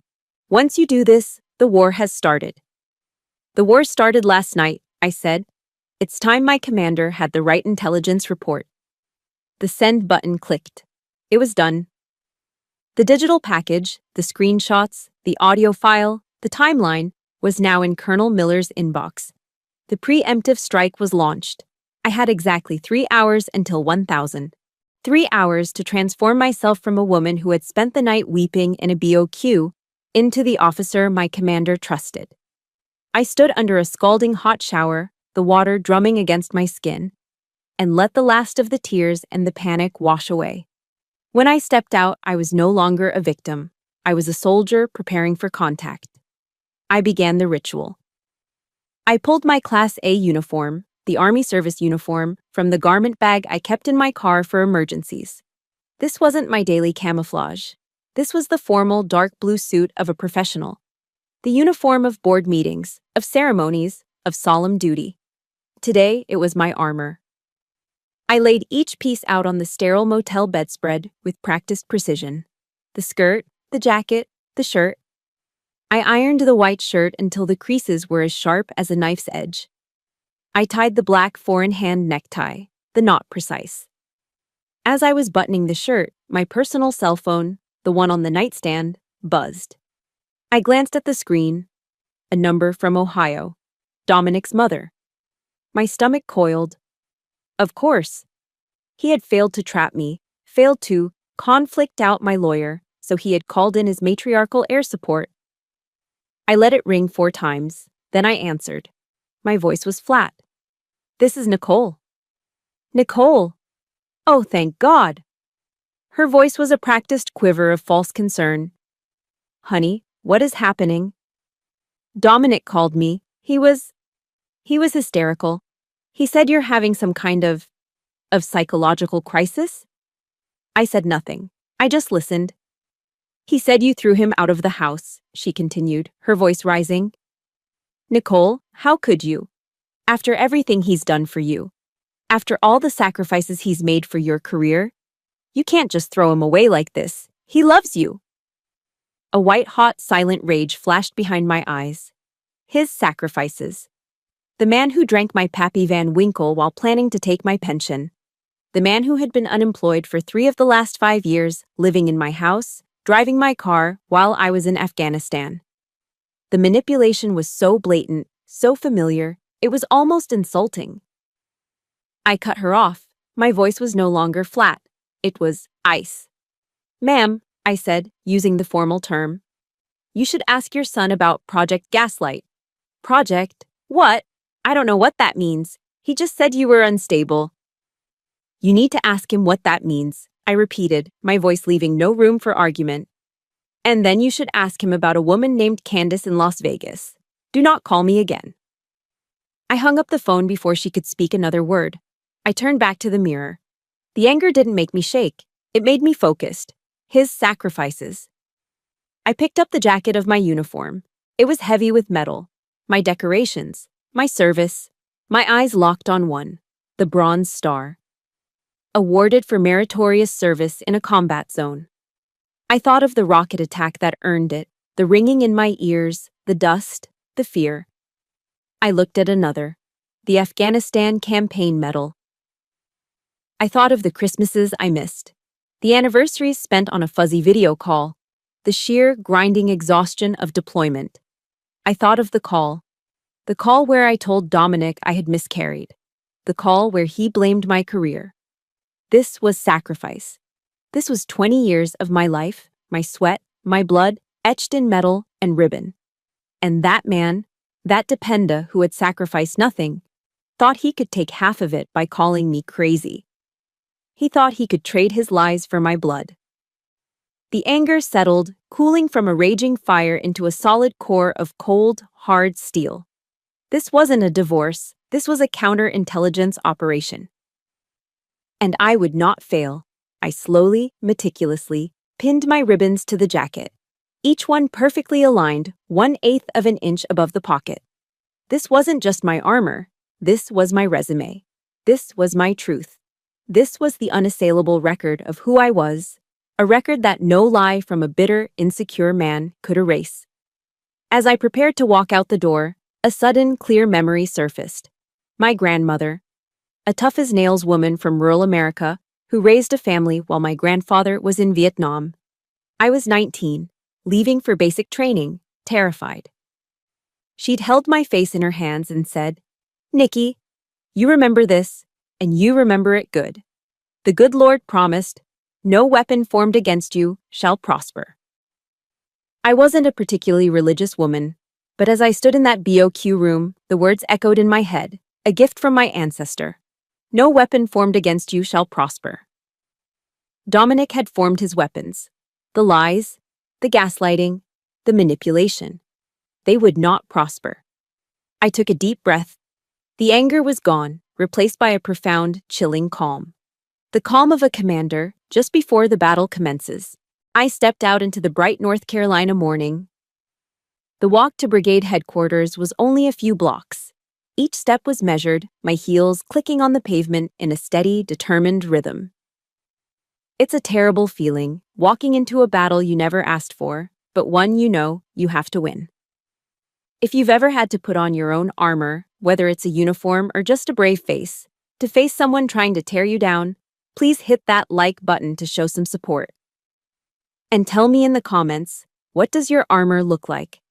"Once you do this, the war has started." "The war started last night," I said. "It's time my commander had the right intelligence report." The send button clicked. It was done. The digital package, the screenshots, the audio file, the timeline, was now in Colonel Miller's inbox. The preemptive strike was launched. I had exactly 3 hours until 1000. 3 hours to transform myself from a woman who had spent the night weeping in a BOQ into the officer my commander trusted. I stood under a scalding hot shower, the water drumming against my skin, and let the last of the tears and the panic wash away. When I stepped out, I was no longer a victim. I was a soldier preparing for contact. I began the ritual. I pulled my Class A uniform, the Army service uniform, from the garment bag I kept in my car for emergencies. This wasn't my daily camouflage. This was the formal dark blue suit of a professional. The uniform of board meetings, of ceremonies, of solemn duty. Today, it was my armor. I laid each piece out on the sterile motel bedspread with practiced precision. The skirt, the jacket, the shirt. I ironed the white shirt until the creases were as sharp as a knife's edge. I tied the black four-in-hand necktie, the knot precise. As I was buttoning the shirt, my personal cell phone, the one on the nightstand, buzzed. I glanced at the screen. A number from Ohio. Dominic's mother. My stomach coiled. Of course. He had failed to trap me, failed to conflict out my lawyer, so he had called in his matriarchal air support. I let it ring 4 times, then I answered. My voice was flat. This is Nicole. Nicole. Oh, thank God. Her voice was a practiced quiver of false concern. Honey, what is happening? Dominic called me. He was hysterical. He said you're having some kind of psychological crisis? I said nothing. I just listened. He said you threw him out of the house, she continued, her voice rising. Nicole, how could you? After everything he's done for you. After all the sacrifices he's made for your career? You can't just throw him away like this. He loves you. A white-hot, silent rage flashed behind my eyes. His sacrifices. The man who drank my Pappy Van Winkle while planning to take my pension. The man who had been unemployed for 3 of the last 5 years, living in my house, driving my car while I was in Afghanistan. The manipulation was so blatant, so familiar, it was almost insulting. I cut her off. My voice was no longer flat. It was ice. Ma'am, I said, using the formal term. You should ask your son about Project Gaslight. Project? What? I don't know what that means. He just said you were unstable. You need to ask him what that means, I repeated, my voice leaving no room for argument. And then you should ask him about a woman named Candace in Las Vegas. Do not call me again. I hung up the phone before she could speak another word. I turned back to the mirror. The anger didn't make me shake. It made me focused. His sacrifices. I picked up the jacket of my uniform. It was heavy with metal. My decorations. My service. My eyes locked on one. The Bronze Star. Awarded for meritorious service in a combat zone. I thought of the rocket attack that earned it, the ringing in my ears, the dust, the fear. I looked at another. The Afghanistan Campaign Medal. I thought of the Christmases I missed. The anniversaries spent on a fuzzy video call. The sheer, grinding exhaustion of deployment. I thought of the call. The call where I told Dominic I had miscarried. The call where he blamed my career. This was sacrifice. This was 20 years of my life, my sweat, my blood, etched in metal and ribbon. And that man, that dependa who had sacrificed nothing, thought he could take half of it by calling me crazy. He thought he could trade his lies for my blood. The anger settled, cooling from a raging fire into a solid core of cold, hard steel. This wasn't a divorce, this was a counterintelligence operation. And I would not fail. I slowly, meticulously, pinned my ribbons to the jacket, each one perfectly aligned, 1/8 of an inch above the pocket. This wasn't just my armor. This was my resume. This was my truth. This was the unassailable record of who I was, a record that no lie from a bitter, insecure man could erase. As I prepared to walk out the door, a sudden, clear memory surfaced. My grandmother, a tough-as-nails woman from rural America who raised a family while my grandfather was in Vietnam. I was 19, leaving for basic training, terrified. She'd held my face in her hands and said, "Nikki, you remember this, and you remember it good. The good Lord promised, no weapon formed against you shall prosper." I wasn't a particularly religious woman, but as I stood in that BOQ room, the words echoed in my head, a gift from my ancestor. No weapon formed against you shall prosper. Dominic had formed his weapons. The lies, the gaslighting, the manipulation. They would not prosper. I took a deep breath. The anger was gone, replaced by a profound, chilling calm. The calm of a commander just before the battle commences. I stepped out into the bright North Carolina morning. The walk to brigade headquarters was only a few blocks. Each step was measured, my heels clicking on the pavement in a steady, determined rhythm. It's a terrible feeling, walking into a battle you never asked for, but one you know you have to win. If you've ever had to put on your own armor, whether it's a uniform or just a brave face, to face someone trying to tear you down, please hit that like button to show some support. And tell me in the comments, what does your armor look like?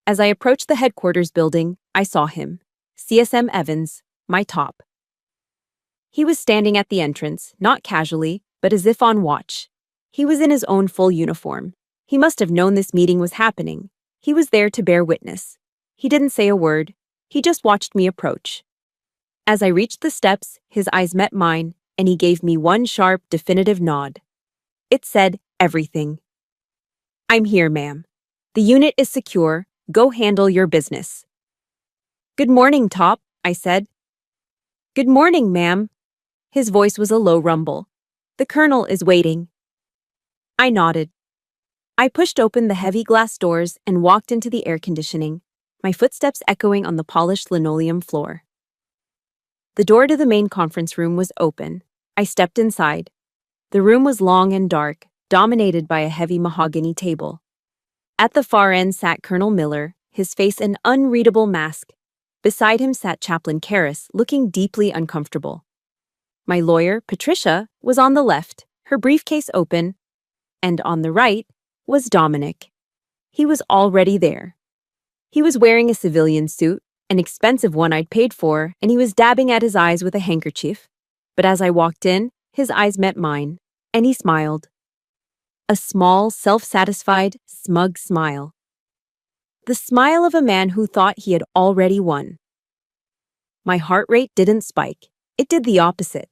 As I approached the headquarters building, I saw him, CSM Evans, my top. He was standing at the entrance, not casually, but as if on watch. He was in his own full uniform. He must have known this meeting was happening. He was there to bear witness. He didn't say a word. He just watched me approach. As I reached the steps, his eyes met mine, and he gave me one sharp, definitive nod. It said everything. "I'm here, ma'am. The unit is secure. Go handle your business." "Good morning, Top," I said. "Good morning, ma'am." His voice was a low rumble. "The colonel is waiting." I nodded. I pushed open the heavy glass doors and walked into the air conditioning, my footsteps echoing on the polished linoleum floor. The door to the main conference room was open. I stepped inside. The room was long and dark, dominated by a heavy mahogany table. At the far end sat Colonel Miller, his face an unreadable mask. Beside him sat Chaplain Karras, looking deeply uncomfortable. My lawyer, Patricia, was on the left, her briefcase open, and on the right was Dominic. He was already there. He was wearing a civilian suit, an expensive one I'd paid for, and he was dabbing at his eyes with a handkerchief. But as I walked in, his eyes met mine, and he smiled. A small, self-satisfied, smug smile. The smile of a man who thought he had already won. My heart rate didn't spike. It did the opposite.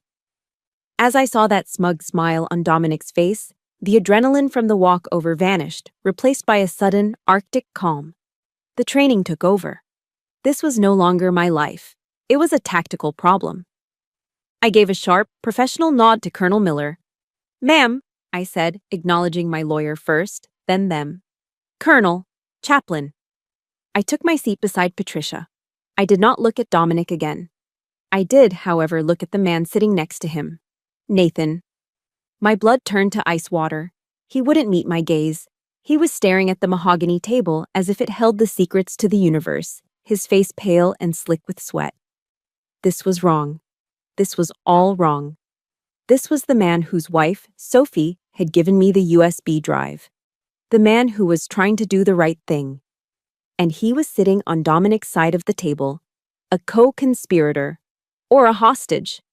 As I saw that smug smile on Dominic's face, the adrenaline from the walk over vanished, replaced by a sudden, Arctic calm. The training took over. This was no longer my life. It was a tactical problem. I gave a sharp, professional nod to Colonel Miller. "Ma'am," I said, acknowledging my lawyer first, then them. "Colonel, Chaplain." I took my seat beside Patricia. I did not look at Dominic again. I did, however, look at the man sitting next to him. Nathan. My blood turned to ice water. He wouldn't meet my gaze. He was staring at the mahogany table as if it held the secrets to the universe, his face pale and slick with sweat. This was wrong. This was all wrong. This was the man whose wife, Sophie, had given me the USB drive. The man who was trying to do the right thing. And he was sitting on Dominic's side of the table, a co-conspirator, or a hostage.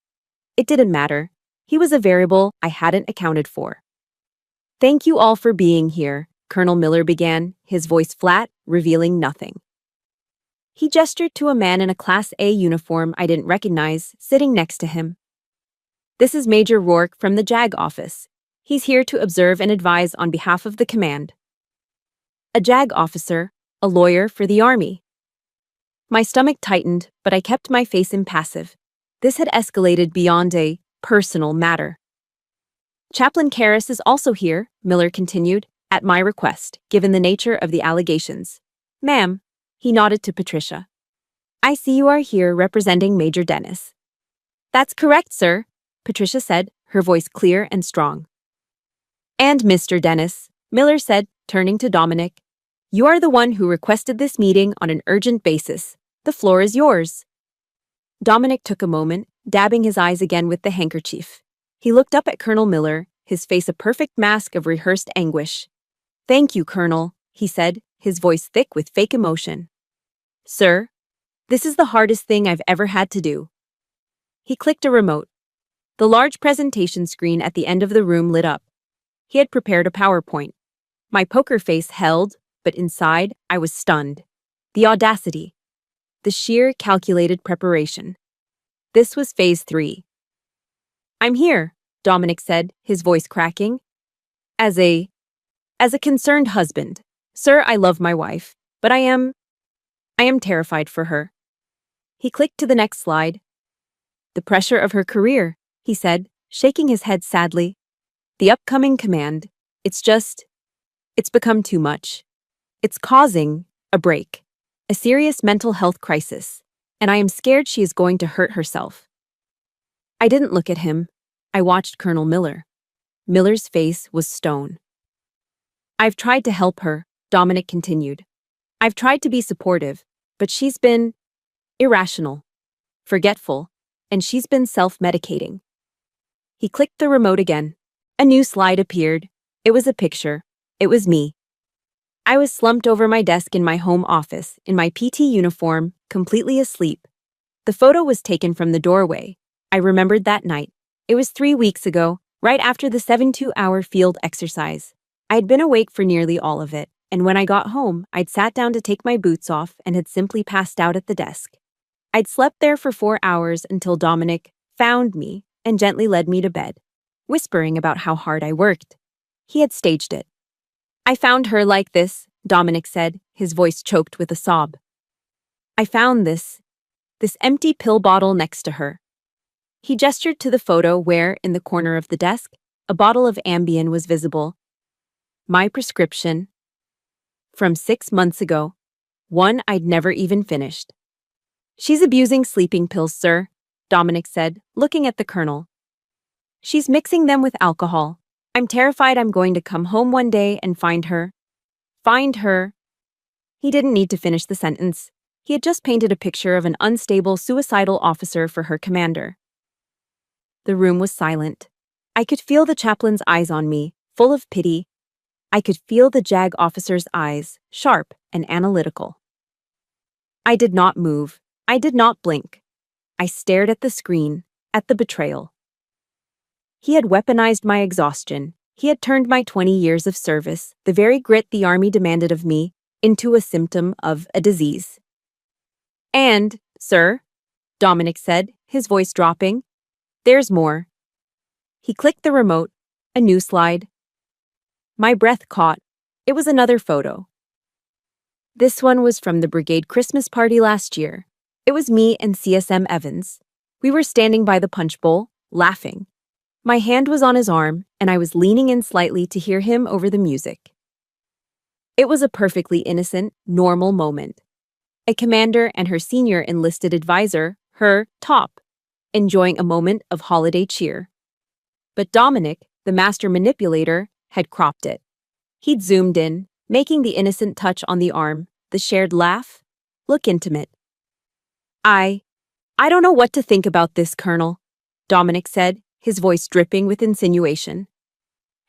It didn't matter. He was a variable I hadn't accounted for. "Thank you all for being here," Colonel Miller began, his voice flat, revealing nothing. He gestured to a man in a Class A uniform I didn't recognize, sitting next to him. "This is Major Rourke from the JAG office. He's here to observe and advise on behalf of the command." A JAG officer, a lawyer for the Army. My stomach tightened, but I kept my face impassive. This had escalated beyond a personal matter. "Chaplain Karras is also here," Miller continued, "at my request, given the nature of the allegations." "Ma'am," he nodded to Patricia. "I see you are here representing Major Dennis." "That's correct, sir," Patricia said, her voice clear and strong. "And Mr. Dennis," Miller said, turning to Dominic, "you are the one who requested this meeting on an urgent basis. The floor is yours." Dominic took a moment, dabbing his eyes again with the handkerchief. He looked up at Colonel Miller, his face a perfect mask of rehearsed anguish. "Thank you, Colonel," he said, his voice thick with fake emotion. "Sir, this is the hardest thing I've ever had to do." He clicked a remote. The large presentation screen at the end of the room lit up. He had prepared a PowerPoint. My poker face held, but inside, I was stunned. The audacity. The sheer, calculated preparation. This was Phase 3. "I'm here," Dominic said, his voice cracking. As a concerned husband. Sir, I love my wife, but I am terrified for her." He clicked to the next slide. "The pressure of her career," he said, shaking his head sadly. "The upcoming command. It's become too much. It's causing a break. A serious mental health crisis, and I am scared she is going to hurt herself." I didn't look at him. I watched Colonel Miller. Miller's face was stone. I've tried to help her, Dominic continued. I've tried to be supportive, but she's been irrational, forgetful, and she's been self-medicating. He clicked the remote again. A new slide appeared. It was a picture. It was me. I was slumped over my desk in my home office, in my PT uniform, completely asleep. The photo was taken from the doorway. I remembered that night. It was 3 weeks ago, right after the 72-hour field exercise. I had been awake for nearly all of it, and when I got home, I'd sat down to take my boots off and had simply passed out at the desk. I'd slept there for 4 hours until Dominic found me and gently led me to bed, whispering about how hard I worked. He had staged it. I found her like this, Dominic said, his voice choked with a sob. I found this empty pill bottle next to her. He gestured to the photo where, in the corner of the desk, a bottle of Ambien was visible. My prescription. From 6 months ago. One I'd never even finished. She's abusing sleeping pills, sir, Dominic said, looking at the colonel. She's mixing them with alcohol. I'm terrified I'm going to come home one day and find her. Find her. He didn't need to finish the sentence. He had just painted a picture of an unstable, suicidal officer for her commander. The room was silent. I could feel the chaplain's eyes on me, full of pity. I could feel the JAG officer's eyes, sharp and analytical. I did not move. I did not blink. I stared at the screen, at the betrayal. He had weaponized my exhaustion. He had turned my 20 years of service, the very grit the Army demanded of me, into a symptom of a disease. And, sir, Dominic said, his voice dropping, there's more. He clicked the remote, a new slide. My breath caught. It was another photo. This one was from the brigade Christmas party last year. It was me and CSM Evans. We were standing by the punch bowl, laughing. My hand was on his arm, and I was leaning in slightly to hear him over the music. It was a perfectly innocent, normal moment. A commander and her senior enlisted advisor, her top, enjoying a moment of holiday cheer. But Dominic, the master manipulator, had cropped it. He'd zoomed in, making the innocent touch on the arm, the shared laugh, look intimate. I don't know what to think about this, Colonel, Dominic said, his voice dripping with insinuation.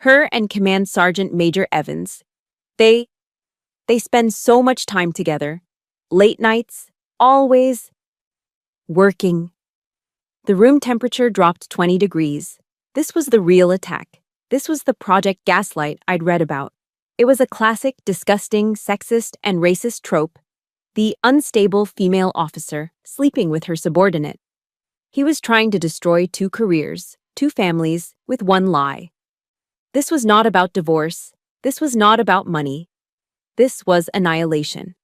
Her and Command Sergeant Major Evans, they spend so much time together. Late nights, always working. The room temperature dropped 20 degrees. This was the real attack. This was the Project Gaslight I'd read about. It was a classic, disgusting, sexist, and racist trope. The unstable female officer sleeping with her subordinate. He was trying to destroy 2 careers, 2 families, with one lie. This was not about divorce. This was not about money. This was annihilation.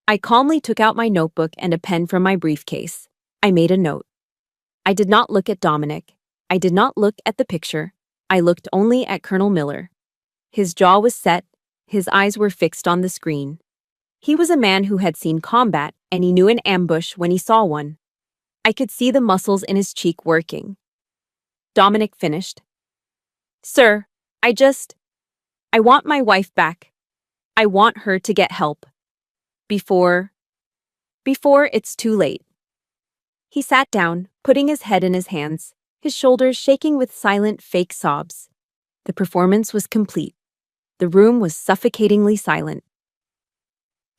I calmly took out my notebook and a pen from my briefcase. I made a note. I did not look at Dominic. I did not look at the picture. I looked only at Colonel Miller. His jaw was set. His eyes were fixed on the screen. He was a man who had seen combat, and he knew an ambush when he saw one. I could see the muscles in his cheek working. Dominic finished. Sir, I want my wife back. I want her to get help. Before it's too late. He sat down, putting his head in his hands, his shoulders shaking with silent, fake sobs. The performance was complete. The room was suffocatingly silent.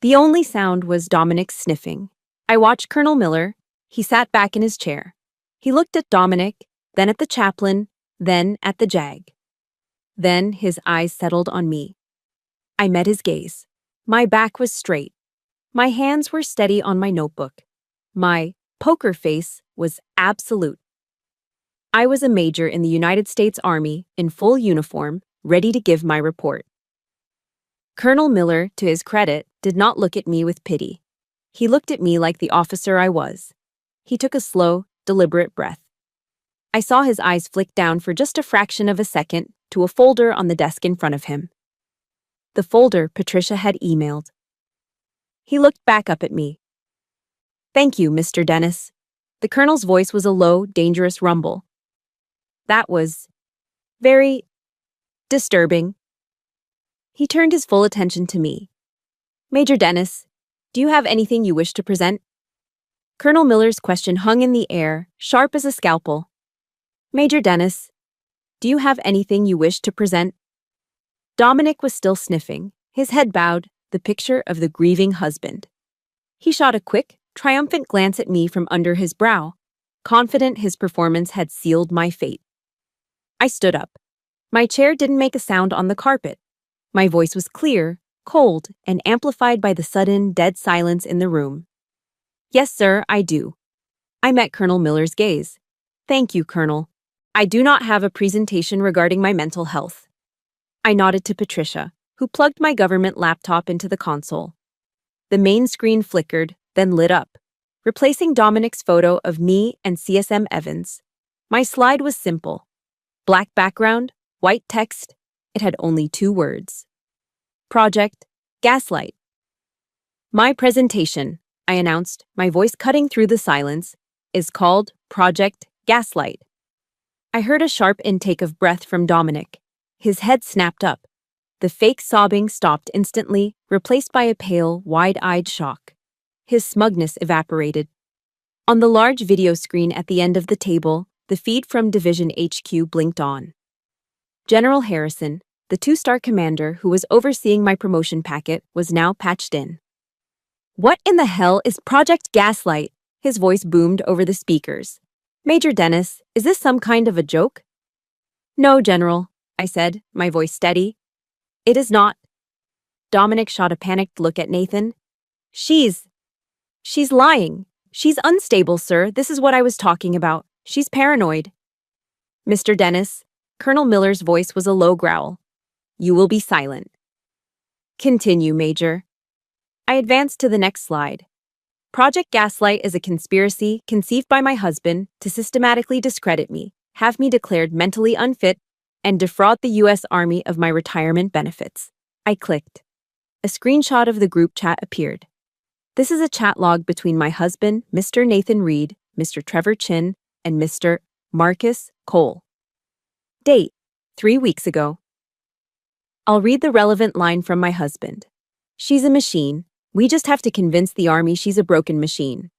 The only sound was Dominic's sniffing. I watched Colonel Miller. He sat back in his chair. He looked at Dominic, then at the chaplain, then at the JAG. Then his eyes settled on me. I met his gaze. My back was straight. My hands were steady on my notebook. My poker face was absolute. I was a major in the United States Army, in full uniform, ready to give my report. Colonel Miller, to his credit, did not look at me with pity. He looked at me like the officer I was. He took a slow, deliberate breath. I saw his eyes flick down for just a fraction of a second to a folder on the desk in front of him. The folder Patricia had emailed. He looked back up at me. Thank you, Mr. Dennis. The colonel's voice was a low, dangerous rumble. That was very disturbing. He turned his full attention to me. Major Dennis, do you have anything you wish to present? Colonel Miller's question hung in the air, sharp as a scalpel. Major Dennis, do you have anything you wish to present? Dominic was still sniffing, his head bowed, the picture of the grieving husband. He shot a quick, triumphant glance at me from under his brow, confident his performance had sealed my fate. I stood up. My chair didn't make a sound on the carpet. My voice was clear, cold, and amplified by the sudden, dead silence in the room. Yes, sir, I do. I met Colonel Miller's gaze. Thank you, Colonel. I do not have a presentation regarding my mental health. I nodded to Patricia, who plugged my government laptop into the console. The main screen flickered, then lit up, replacing Dominic's photo of me and CSM Evans. My slide was simple. Black background, white text. It had only 2 words. Project Gaslight. My presentation, I announced, my voice cutting through the silence, is called Project Gaslight. I heard a sharp intake of breath from Dominic. His head snapped up. The fake sobbing stopped instantly, replaced by a pale, wide-eyed shock. His smugness evaporated. On the large video screen at the end of the table, the feed from Division HQ blinked on. General Harrison, the 2-star commander who was overseeing my promotion packet, was now patched in. What in the hell is Project Gaslight? His voice boomed over the speakers. Major Dennis, is this some kind of a joke? No, General, I said, my voice steady. It is not. Dominic shot a panicked look at Nathan. She's lying. She's unstable, sir. This is what I was talking about. She's paranoid. Mr. Dennis, Colonel Miller's voice was a low growl. You will be silent. Continue, Major. I advanced to the next slide. Project Gaslight is a conspiracy conceived by my husband to systematically discredit me, have me declared mentally unfit, and defraud the U.S. Army of my retirement benefits. I clicked. A screenshot of the group chat appeared. This is a chat log between my husband, Mr. Nathan Reed, Mr. Trevor Chin, and Mr. Marcus Cole. Date: 3 weeks ago. I'll read the relevant line from my husband. She's a machine. We just have to convince the Army she's a broken machine.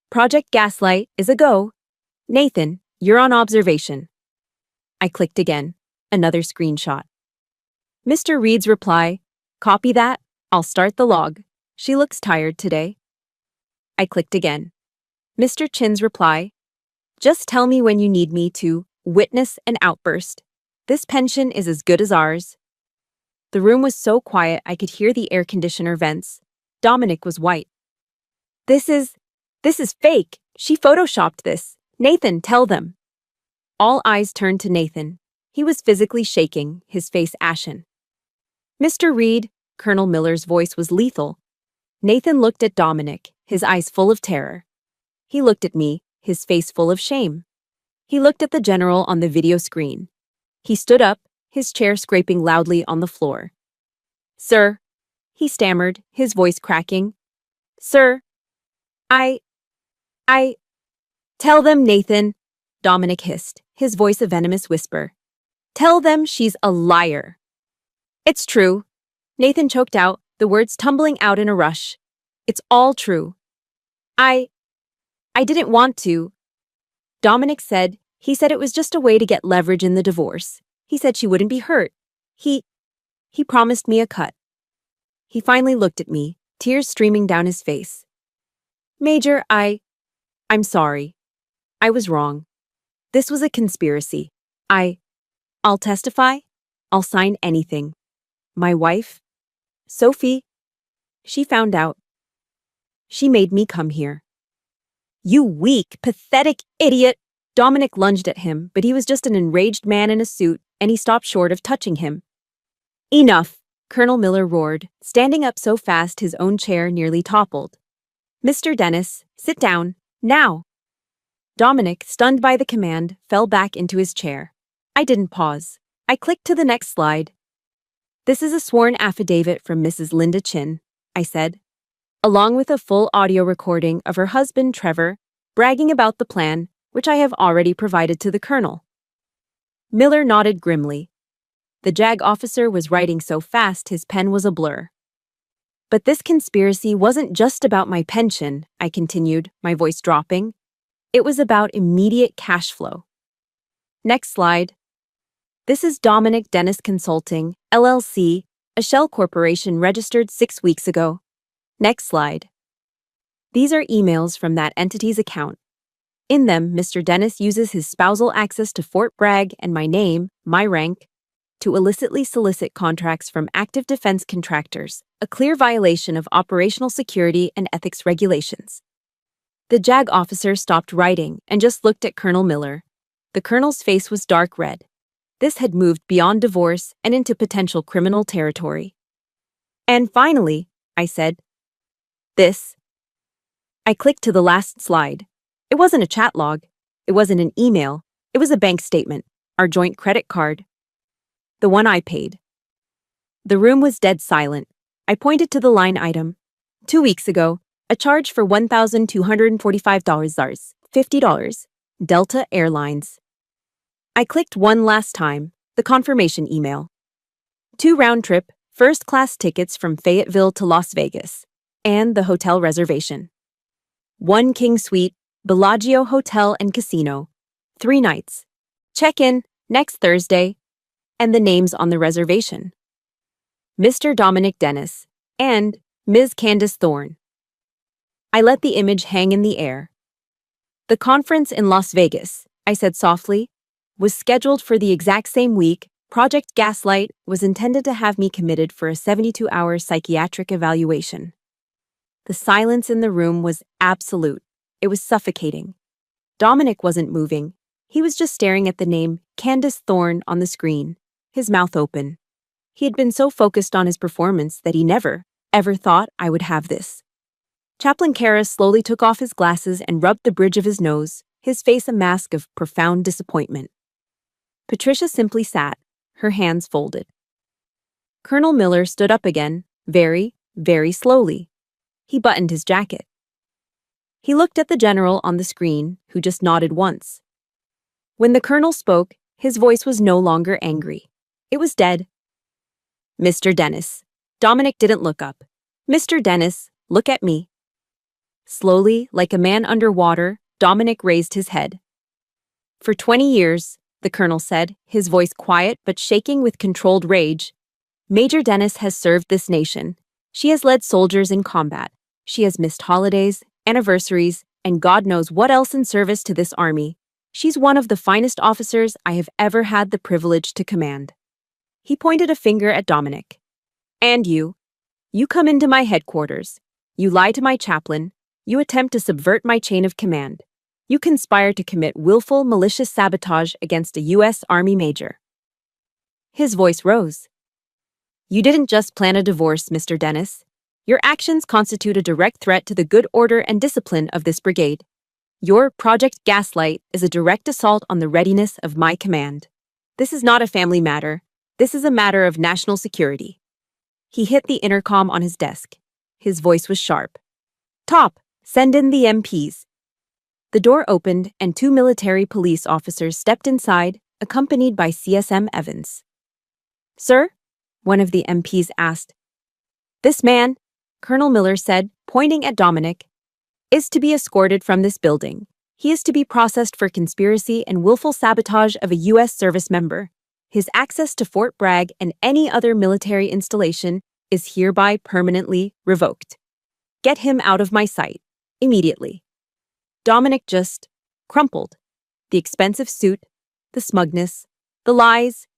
Project Gaslight is a go. Nathan, you're on observation. I clicked again. Another screenshot. Mr. Reed's reply, copy that, I'll start the log. She looks tired today. I clicked again. Mr. Chin's reply, just tell me when you need me to witness an outburst. This pension is as good as ours. The room was so quiet I could hear the air conditioner vents. Dominic was white. This is fake. She photoshopped this. Nathan, tell them. All eyes turned to Nathan. He was physically shaking, his face ashen. Mr. Reed, Colonel Miller's voice was lethal. Nathan looked at Dominic, his eyes full of terror. He looked at me, his face full of shame. He looked at the general on the video screen. He stood up, his chair scraping loudly on the floor. Sir, he stammered, his voice cracking. Sir, I... Tell them, Nathan, Dominic hissed, his voice a venomous whisper. Tell them she's a liar. It's true. Nathan choked out, the words tumbling out in a rush. It's all true. I didn't want to. Dominic said, he said it was just a way to get leverage in the divorce. He said she wouldn't be hurt. He promised me a cut. He finally looked at me, tears streaming down his face. Major, I'm sorry. I was wrong. This was a conspiracy. I'll testify. I'll sign anything. My wife, Sophie, she found out. She made me come here. You weak, pathetic idiot! Dominic lunged at him, but he was just an enraged man in a suit, and he stopped short of touching him. Enough, Colonel Miller roared, standing up so fast his own chair nearly toppled. Mr. Dennis, sit down, now. Dominic, stunned by the command, fell back into his chair. I didn't pause. I clicked to the next slide. This is a sworn affidavit from Mrs. Linda Chin, I said, along with a full audio recording of her husband, Trevor, bragging about the plan, which I have already provided to the colonel. Miller nodded grimly. The JAG officer was writing so fast his pen was a blur. But this conspiracy wasn't just about my pension, I continued, my voice dropping. It was about immediate cash flow. Next slide. This is Dominic Dennis Consulting, LLC, a shell corporation registered 6 weeks ago. Next slide. These are emails from that entity's account. In them, Mr. Dennis uses his spousal access to Fort Bragg and my name, my rank, to illicitly solicit contracts from active defense contractors, a clear violation of operational security and ethics regulations. The JAG officer stopped writing and just looked at Colonel Miller. The colonel's face was dark red. This had moved beyond divorce and into potential criminal territory. And finally, I said, this. I clicked to the last slide. It wasn't a chat log. It wasn't an email. It was a bank statement, our joint credit card. The one I paid. The room was dead silent. I pointed to the line item. 2 weeks ago, a charge for $1,245, $50, Delta Airlines. I clicked one last time, the confirmation email. 2 round-trip, first-class tickets from Fayetteville to Las Vegas, and the hotel reservation. 1 king suite, Bellagio Hotel and Casino, 3 nights. Check-in next Thursday, and the names on the reservation. Mr. Dominic Dennis and Ms. Candace Thorne. I let the image hang in the air. The conference in Las Vegas, I said softly, was scheduled for the exact same week. Project Gaslight was intended to have me committed for a 72-hour psychiatric evaluation. The silence in the room was absolute. It was suffocating. Dominic wasn't moving. He was just staring at the name Candace Thorne on the screen, his mouth open. He had been so focused on his performance that he never, ever thought I would have this. Chaplain Karras slowly took off his glasses and rubbed the bridge of his nose, his face a mask of profound disappointment. Patricia simply sat, her hands folded. Colonel Miller stood up again, very, very slowly. He buttoned his jacket. He looked at the general on the screen, who just nodded once. When the colonel spoke, his voice was no longer angry. It was dead. Mr. Dennis. Dominic didn't look up. Mr. Dennis, look at me. Slowly, like a man underwater, Dominic raised his head. For 20 years, the colonel said, his voice quiet but shaking with controlled rage, Major Dennis has served this nation. She has led soldiers in combat. She has missed holidays, anniversaries, and God knows what else in service to this army. She's one of the finest officers I have ever had the privilege to command. He pointed a finger at Dominic. And you. You come into my headquarters. You lie to my chaplain. You attempt to subvert my chain of command. You conspire to commit willful, malicious sabotage against a U.S. Army major. His voice rose. You didn't just plan a divorce, Mr. Dennis. Your actions constitute a direct threat to the good order and discipline of this brigade. Your Project Gaslight is a direct assault on the readiness of my command. This is not a family matter. This is a matter of national security. He hit the intercom on his desk. His voice was sharp. Top, send in the MPs. The door opened and 2 military police officers stepped inside, accompanied by CSM Evans. Sir? One of the MPs asked. This man, Colonel Miller said, pointing at Dominic, is to be escorted from this building. He is to be processed for conspiracy and willful sabotage of a U.S. service member. His access to Fort Bragg and any other military installation is hereby permanently revoked. Get him out of my sight, immediately. Dominic just crumpled. The expensive suit, the smugness, the lies,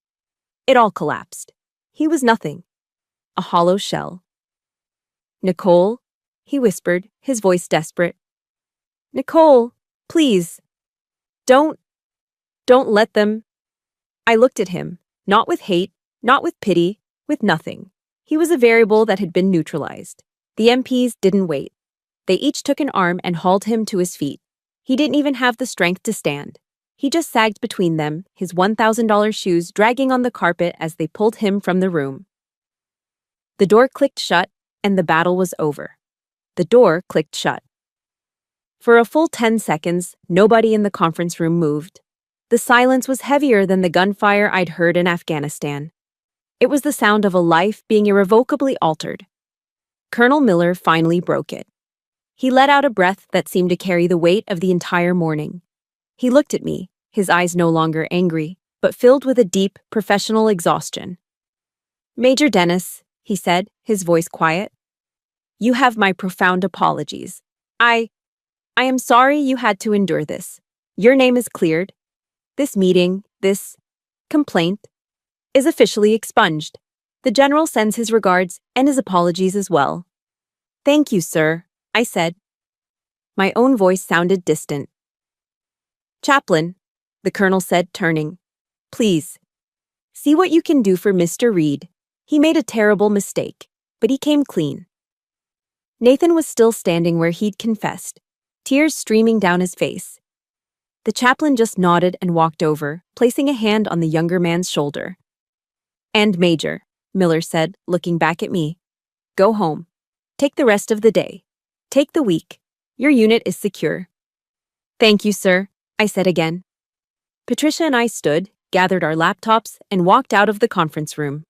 it all collapsed. He was nothing. A hollow shell. Nicole, he whispered, his voice desperate. Nicole, please. Don't let them. I looked at him, not with hate, not with pity, with nothing. He was a variable that had been neutralized. The MPs didn't wait. They each took an arm and hauled him to his feet. He didn't even have the strength to stand. He just sagged between them, his $1,000 shoes dragging on the carpet as they pulled him from the room. The door clicked shut, and the battle was over. The door clicked shut. For a full 10 seconds, nobody in the conference room moved. The silence was heavier than the gunfire I'd heard in Afghanistan. It was the sound of a life being irrevocably altered. Colonel Miller finally broke it. He let out a breath that seemed to carry the weight of the entire morning. He looked at me, his eyes no longer angry, but filled with a deep, professional exhaustion. "Major Dennis," he said, his voice quiet, "you have my profound apologies. I am sorry you had to endure this. Your name is cleared. This meeting, this complaint, is officially expunged. The General sends his regards and his apologies as well." "Thank you, sir," I said. My own voice sounded distant. "Chaplain," the Colonel said, turning, "please, see what you can do for Mr. Reed. He made a terrible mistake, but he came clean." Nathan was still standing where he'd confessed, tears streaming down his face. The chaplain just nodded and walked over, placing a hand on the younger man's shoulder. "And Major," Miller said, looking back at me, "go home. Take the rest of the day. Take the week. Your unit is secure." "Thank you, sir," I said again. Patricia and I stood, gathered our laptops, and walked out of the conference room.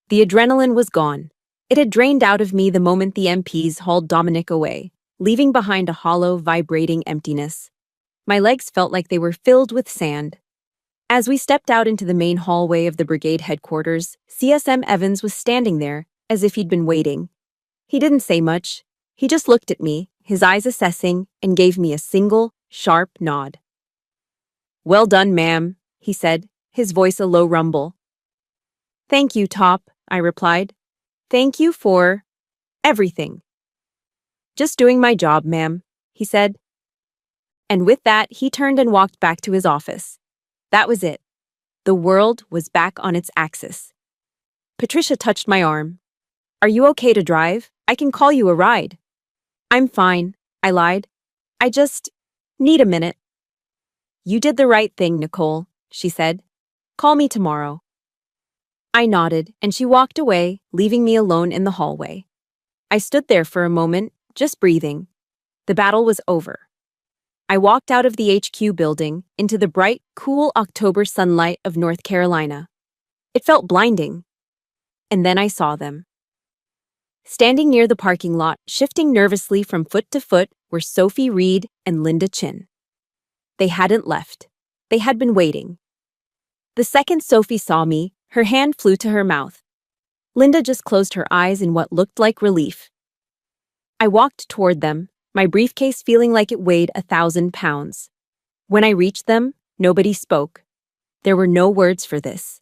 The adrenaline was gone. It had drained out of me the moment the MPs hauled Dominic away, leaving behind a hollow, vibrating emptiness. My legs felt like they were filled with sand. As we stepped out into the main hallway of the brigade headquarters, CSM Evans was standing there, as if he'd been waiting. He didn't say much. He just looked at me, his eyes assessing, and gave me a single, sharp nod. "Well done, ma'am," he said, his voice a low rumble. "Thank you, Top," I replied. "Thank you for everything." "Just doing my job, ma'am," he said. And with that, he turned and walked back to his office. That was it. The world was back on its axis. Patricia touched my arm. "Are you okay to drive? I can call you a ride." "I'm fine," I lied. "I just need a minute." "You did the right thing, Nicole," she said. "Call me tomorrow." I nodded, and she walked away, leaving me alone in the hallway. I stood there for a moment, just breathing. The battle was over. I walked out of the HQ building into the bright, cool October sunlight of North Carolina. It felt blinding. And then I saw them. Standing near the parking lot, shifting nervously from foot to foot, were Sophie Reed and Linda Chin. They hadn't left. They had been waiting. The second Sophie saw me, her hand flew to her mouth. Linda just closed her eyes in what looked like relief. I walked toward them, my briefcase feeling like it weighed 1,000 pounds. When I reached them, nobody spoke. There were no words for this.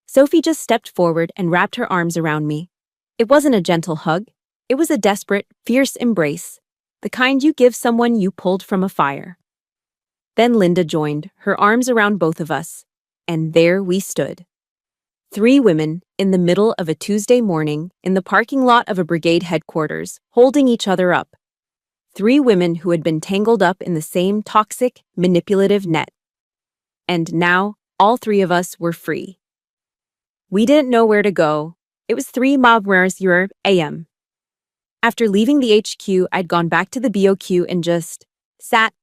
Sophie just stepped forward and wrapped her arms around me. It wasn't a gentle hug. It was a desperate, fierce embrace, the kind you give someone you pulled from a fire. Then Linda joined, her arms around both of us, and there we stood. 3 women in the middle of a Tuesday morning in the parking lot of a brigade headquarters, holding each other up. 3 women who had been tangled up in the same toxic, manipulative net. And now, all 3 of us were free. We didn't know where to go. It was 3 a.m. After leaving the HQ, I'd gone back to the BOQ and just sat.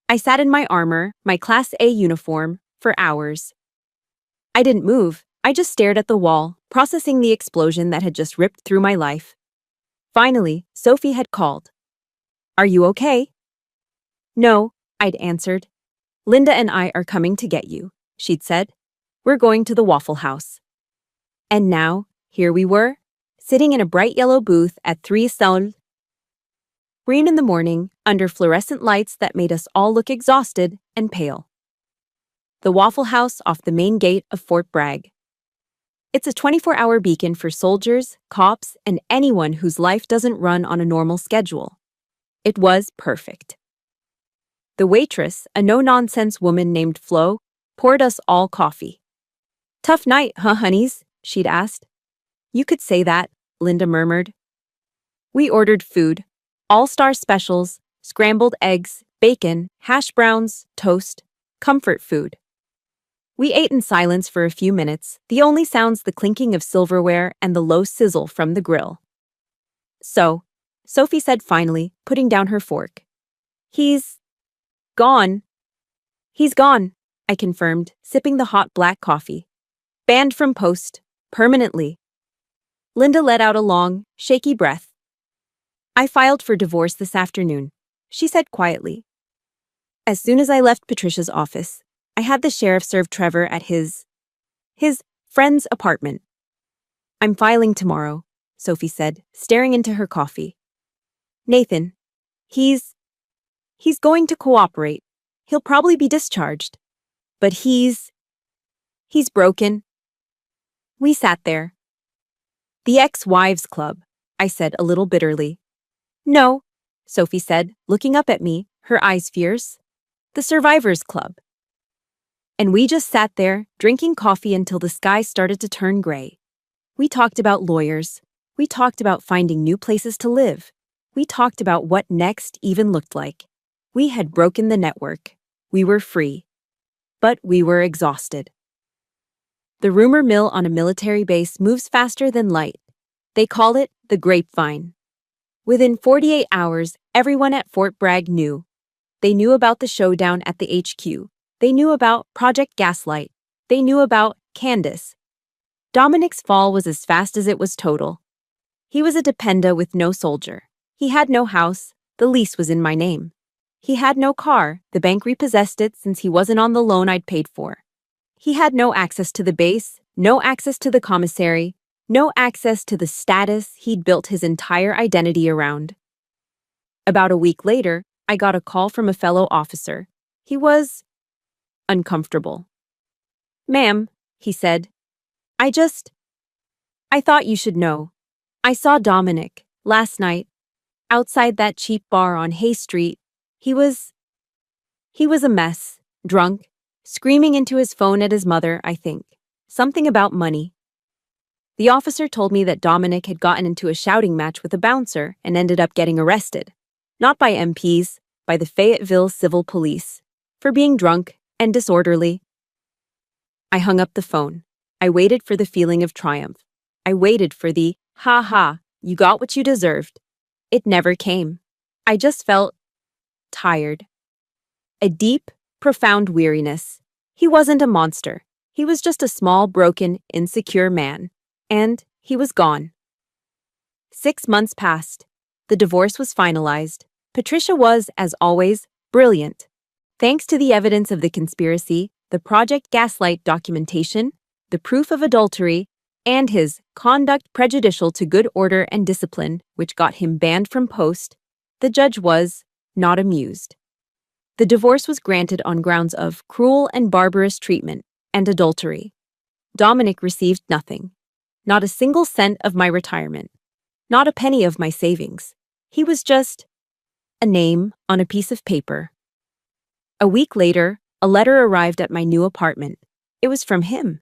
I sat in my armor, my Class A uniform, for hours. I didn't move. I just stared at the wall, processing the explosion that had just ripped through my life. Finally, Sophie had called. "Are you okay?" "No," I'd answered. "Linda and I are coming to get you," she'd said. "We're going to the Waffle House." And now, here we were, sitting in a bright yellow booth at 3 Sol. Green in the morning, under fluorescent lights that made us all look exhausted and pale. The Waffle House off the main gate of Fort Bragg. It's a 24-hour beacon for soldiers, cops, and anyone whose life doesn't run on a normal schedule. It was perfect. The waitress, a no-nonsense woman named Flo, poured us all coffee. "Tough night, huh, honeys?" she'd asked. "You could say that," Linda murmured. We ordered food, all-star specials, scrambled eggs, bacon, hash browns, toast, comfort food. We ate in silence for a few minutes, the only sounds the clinking of silverware and the low sizzle from the grill. "So," Sophie said finally, putting down her fork. He's gone." "He's gone," I confirmed, sipping the hot black coffee. "Banned from post. Permanently. Linda let out a long, shaky breath. I filed for divorce this afternoon, she said quietly. As soon as I left Patricia's office, I had the sheriff serve Trevor at his friend's apartment. I'm filing tomorrow, Sophie said, staring into her coffee. Nathan, he's going to cooperate. He'll probably be discharged. But he's broken. We sat there. The ex-wives club, I said a little bitterly. No, Sophie said, looking up at me, her eyes fierce. The survivors club. And we just sat there, drinking coffee until the sky started to turn gray. We talked about lawyers. We talked about finding new places to live. We talked about what next even looked like. We had broken the network. We were free. But we were exhausted. The rumor mill on a military base moves faster than light. They call it the grapevine. Within 48 hours, everyone at Fort Bragg knew. They knew about the showdown at the HQ. They knew about Project Gaslight. They knew about Candace. Dominic's fall was as fast as it was total. He was a dependa with no soldier. He had no house. The lease was in my name. He had no car. The bank repossessed it since he wasn't on the loan I'd paid for. He had no access to the base, no access to the commissary, no access to the status he'd built his entire identity around. About a week later, I got a call from a fellow officer. He was uncomfortable. Ma'am, he said, I thought you should know. I saw Dominic, last night, outside that cheap bar on Hay Street. He was a mess, drunk, screaming into his phone at his mother, I think. Something about money. The officer told me that Dominic had gotten into a shouting match with a bouncer and ended up getting arrested. Not by MPs, by the Fayetteville Civil Police, for being drunk and disorderly. I hung up the phone. I waited for the feeling of triumph. I waited for the, ha, you got what you deserved. It never came. I just felt tired. A deep, profound weariness. He wasn't a monster. He was just a small, broken, insecure man. And he was gone. 6 months passed. The divorce was finalized. Patricia was, as always, brilliant. Thanks to the evidence of the conspiracy, the Project Gaslight documentation, the proof of adultery, and his conduct prejudicial to good order and discipline, which got him banned from post, the judge was not amused. The divorce was granted on grounds of cruel and barbarous treatment and adultery. Dominic received nothing. Not a single cent of my retirement. Not a penny of my savings. He was just a name on a piece of paper. A week later, a letter arrived at my new apartment. It was from him.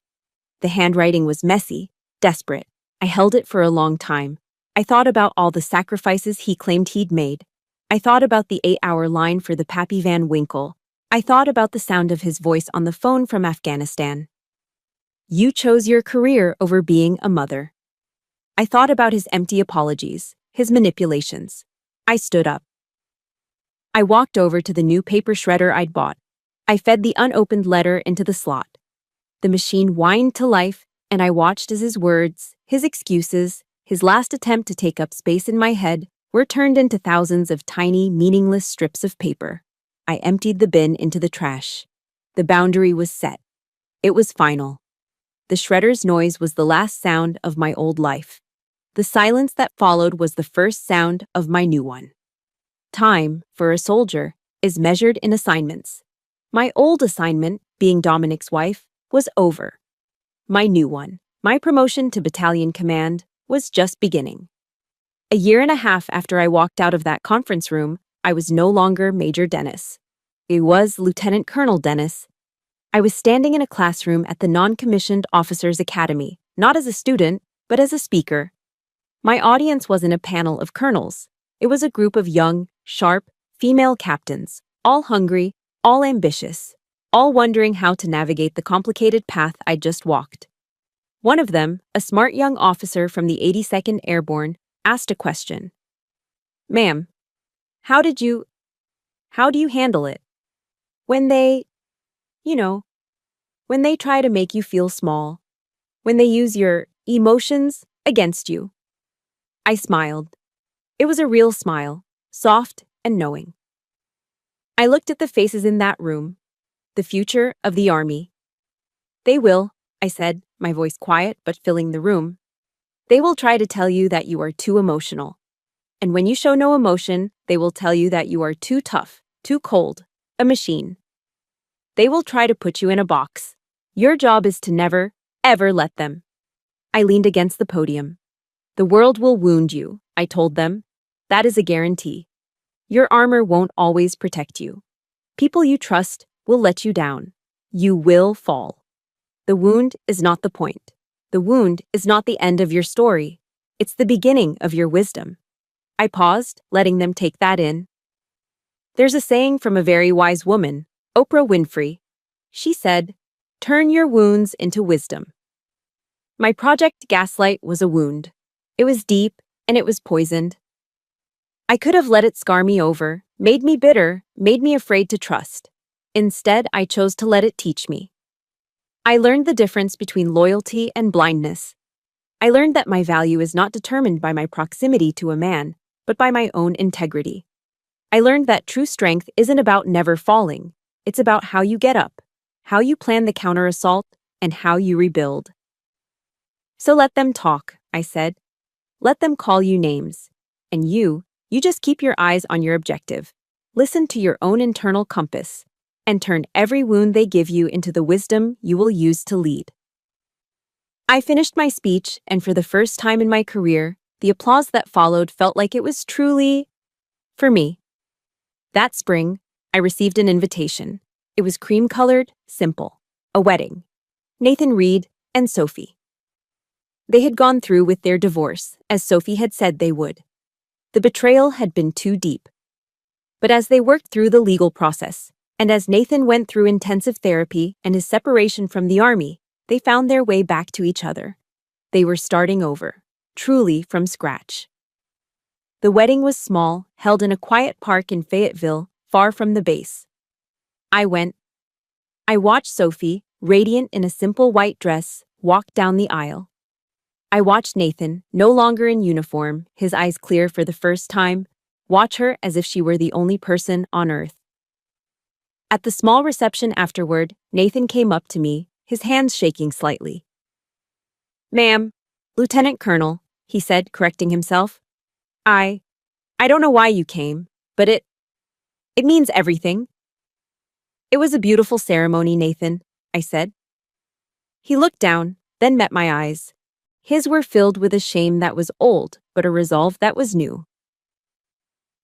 The handwriting was messy, desperate. I held it for a long time. I thought about all the sacrifices he claimed he'd made. I thought about the 8-hour line for the Pappy Van Winkle. I thought about the sound of his voice on the phone from Afghanistan. You chose your career over being a mother. I thought about his empty apologies, his manipulations. I stood up. I walked over to the new paper shredder I'd bought. I fed the unopened letter into the slot. The machine whined to life, and I watched as his words, his excuses, his last attempt to take up space in my head were turned into thousands of tiny, meaningless strips of paper. I emptied the bin into the trash. The boundary was set. It was final. The shredder's noise was the last sound of my old life. The silence that followed was the first sound of my new one. Time, for a soldier, is measured in assignments. My old assignment, being Dominic's wife, was over. My new one, my promotion to battalion command, was just beginning. A year and a half after I walked out of that conference room, I was no longer Major Dennis. It was Lieutenant Colonel Dennis. I was standing in a classroom at the Non-Commissioned Officers Academy, not as a student, but as a speaker. My audience wasn't a panel of colonels. It was a group of young, sharp, female captains, all hungry, all ambitious, all wondering how to navigate the complicated path I'd just walked. One of them, a smart young officer from the 82nd Airborne, asked a question. Ma'am, how do you handle it? When they, when they try to make you feel small, when they use your Emotions against you. I smiled. It was a real smile, soft and knowing. I looked at the faces in that room, the future of the army. They will, I said, my voice quiet but filling the room. They will try to tell you that you are too emotional. And when you show no emotion, they will tell you that you are too tough, too cold, a machine. They will try to put you in a box. Your job is to never, ever let them. I leaned against the podium. The world will wound you, I told them. That is a guarantee. Your armor won't always protect you. People you trust will let you down. You will fall. The wound is not the point. The wound is not the end of your story. It's the beginning of your wisdom. I paused, letting them take that in. There's a saying from a very wise woman, Oprah Winfrey. She said, "Turn your wounds into wisdom." My project Gaslight was a wound. It was deep, and it was poisoned. I could have let it scar me over, made me bitter, made me afraid to trust. Instead, I chose to let it teach me. I learned the difference between loyalty and blindness. I learned that my value is not determined by my proximity to a man, but by my own integrity. I learned that true strength isn't about never falling. It's about how you get up, how you plan the counter-assault, and how you rebuild. So let them talk, I said. Let them call you names. And you just keep your eyes on your objective. Listen to your own internal compass, and turn every wound they give you into the wisdom you will use to lead. I finished my speech, and for the first time in my career, the applause that followed felt like it was truly for me. That spring, I received an invitation. It was cream-colored, simple. A wedding. Nathan Reed and Sophie. They had gone through with their divorce, as Sophie had said they would. The betrayal had been too deep. But as they worked through the legal process, and as Nathan went through intensive therapy and his separation from the army, they found their way back to each other. They were starting over, truly from scratch. The wedding was small, held in a quiet park in Fayetteville, far from the base. I went. I watched Sophie, radiant in a simple white dress, walk down the aisle. I watched Nathan, no longer in uniform, his eyes clear for the first time, watch her as if she were the only person on earth. At the small reception afterward, Nathan came up to me, his hands shaking slightly. "Ma'am, Lieutenant Colonel," he said, correcting himself. I don't know why you came, but it means everything." "It was a beautiful ceremony, Nathan," I said. He looked down, then met my eyes. His were filled with a shame that was old, but a resolve that was new.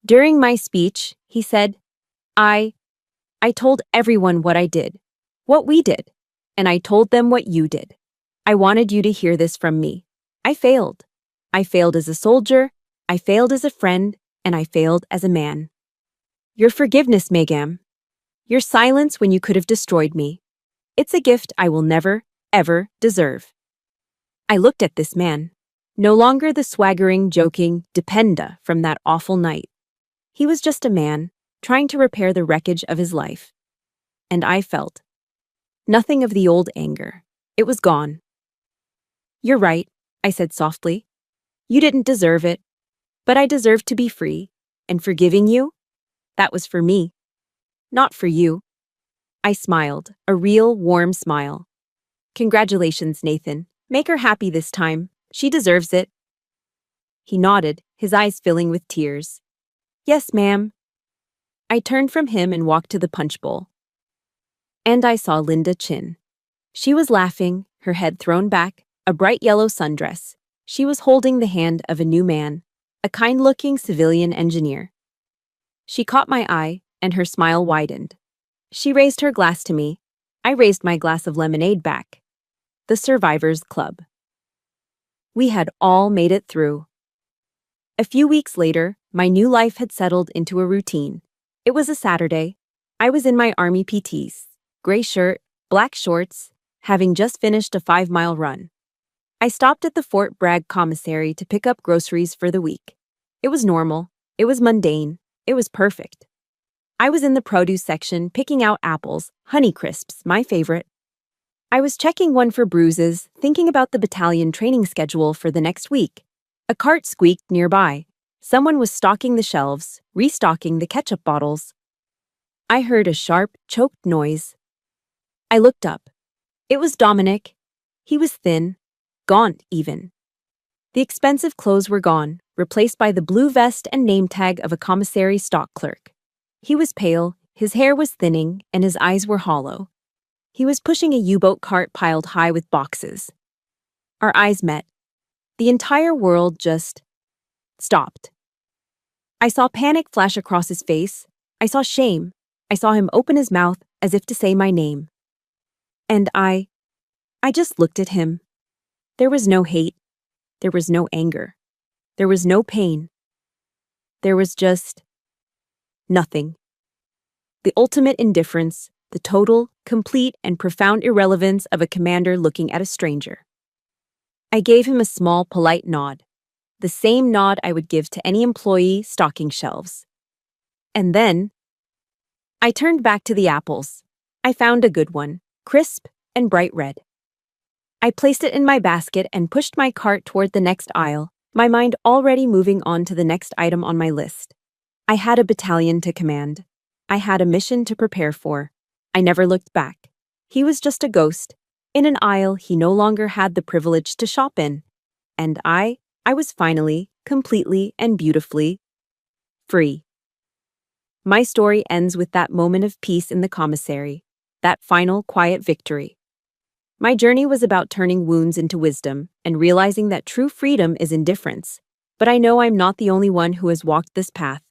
During my speech, he said, I told everyone what I did, what we did, and I told them what you did. I wanted you to hear this from me. I failed. I failed as a soldier, I failed as a friend, and I failed as a man. Your forgiveness, Megam. Your silence when you could have destroyed me. It's a gift I will never, ever deserve. I looked at this man. No longer the swaggering, joking dependa from that awful night. He was just a man, trying to repair the wreckage of his life. And I felt nothing of the old anger. It was gone. "You're right," I said softly. "You didn't deserve it. But I deserved to be free. And forgiving you? That was for me. Not for you." I smiled, a real, warm smile. "Congratulations, Nathan. Make her happy this time. She deserves it." He nodded, his eyes filling with tears. "Yes, ma'am." I turned from him and walked to the punch bowl. And I saw Linda Chin. She was laughing, her head thrown back, a bright yellow sundress. She was holding the hand of a new man, a kind-looking civilian engineer. She caught my eye, and her smile widened. She raised her glass to me. I raised my glass of lemonade back. The Survivors Club. We had all made it through. A few weeks later, my new life had settled into a routine. It was a Saturday. I was in my Army PTs, gray shirt, black shorts, having just finished a 5-mile run. I stopped at the Fort Bragg commissary to pick up groceries for the week. It was normal. It was mundane. It was perfect. I was in the produce section picking out apples, Honeycrisps, my favorite. I was checking one for bruises, thinking about the battalion training schedule for the next week. A cart squeaked nearby. Someone was stocking the shelves, restocking the ketchup bottles. I heard a sharp, choked noise. I looked up. It was Dominic. He was thin, gaunt even. The expensive clothes were gone, replaced by the blue vest and name tag of a commissary stock clerk. He was pale, his hair was thinning, and his eyes were hollow. He was pushing a U-boat cart piled high with boxes. Our eyes met. The entire world just stopped. I saw panic flash across his face. I saw shame. I saw him open his mouth as if to say my name. And I just looked at him. There was no hate. There was no anger. There was no pain. There was just nothing. The ultimate indifference, the total, complete, and profound irrelevance of a commander looking at a stranger. I gave him a small, polite nod, the same nod I would give to any employee stocking shelves. And then, I turned back to the apples. I found a good one, crisp and bright red. I placed it in my basket and pushed my cart toward the next aisle, my mind already moving on to the next item on my list. I had a battalion to command. I had a mission to prepare for. I never looked back. He was just a ghost, in an aisle he no longer had the privilege to shop in. And I was finally, completely, and beautifully free. My story ends with that moment of peace in the commissary, that final, quiet victory. My journey was about turning wounds into wisdom and realizing that true freedom is indifference. But I know I'm not the only one who has walked this path.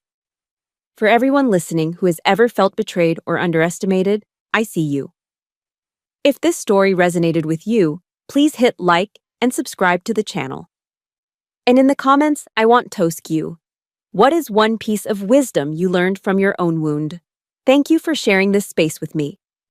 For everyone listening who has ever felt betrayed or underestimated, I see you. If this story resonated with you, please hit like and subscribe to the channel. And in the comments, I want to ask you, what is one piece of wisdom you learned from your own wound? Thank you for sharing this space with me.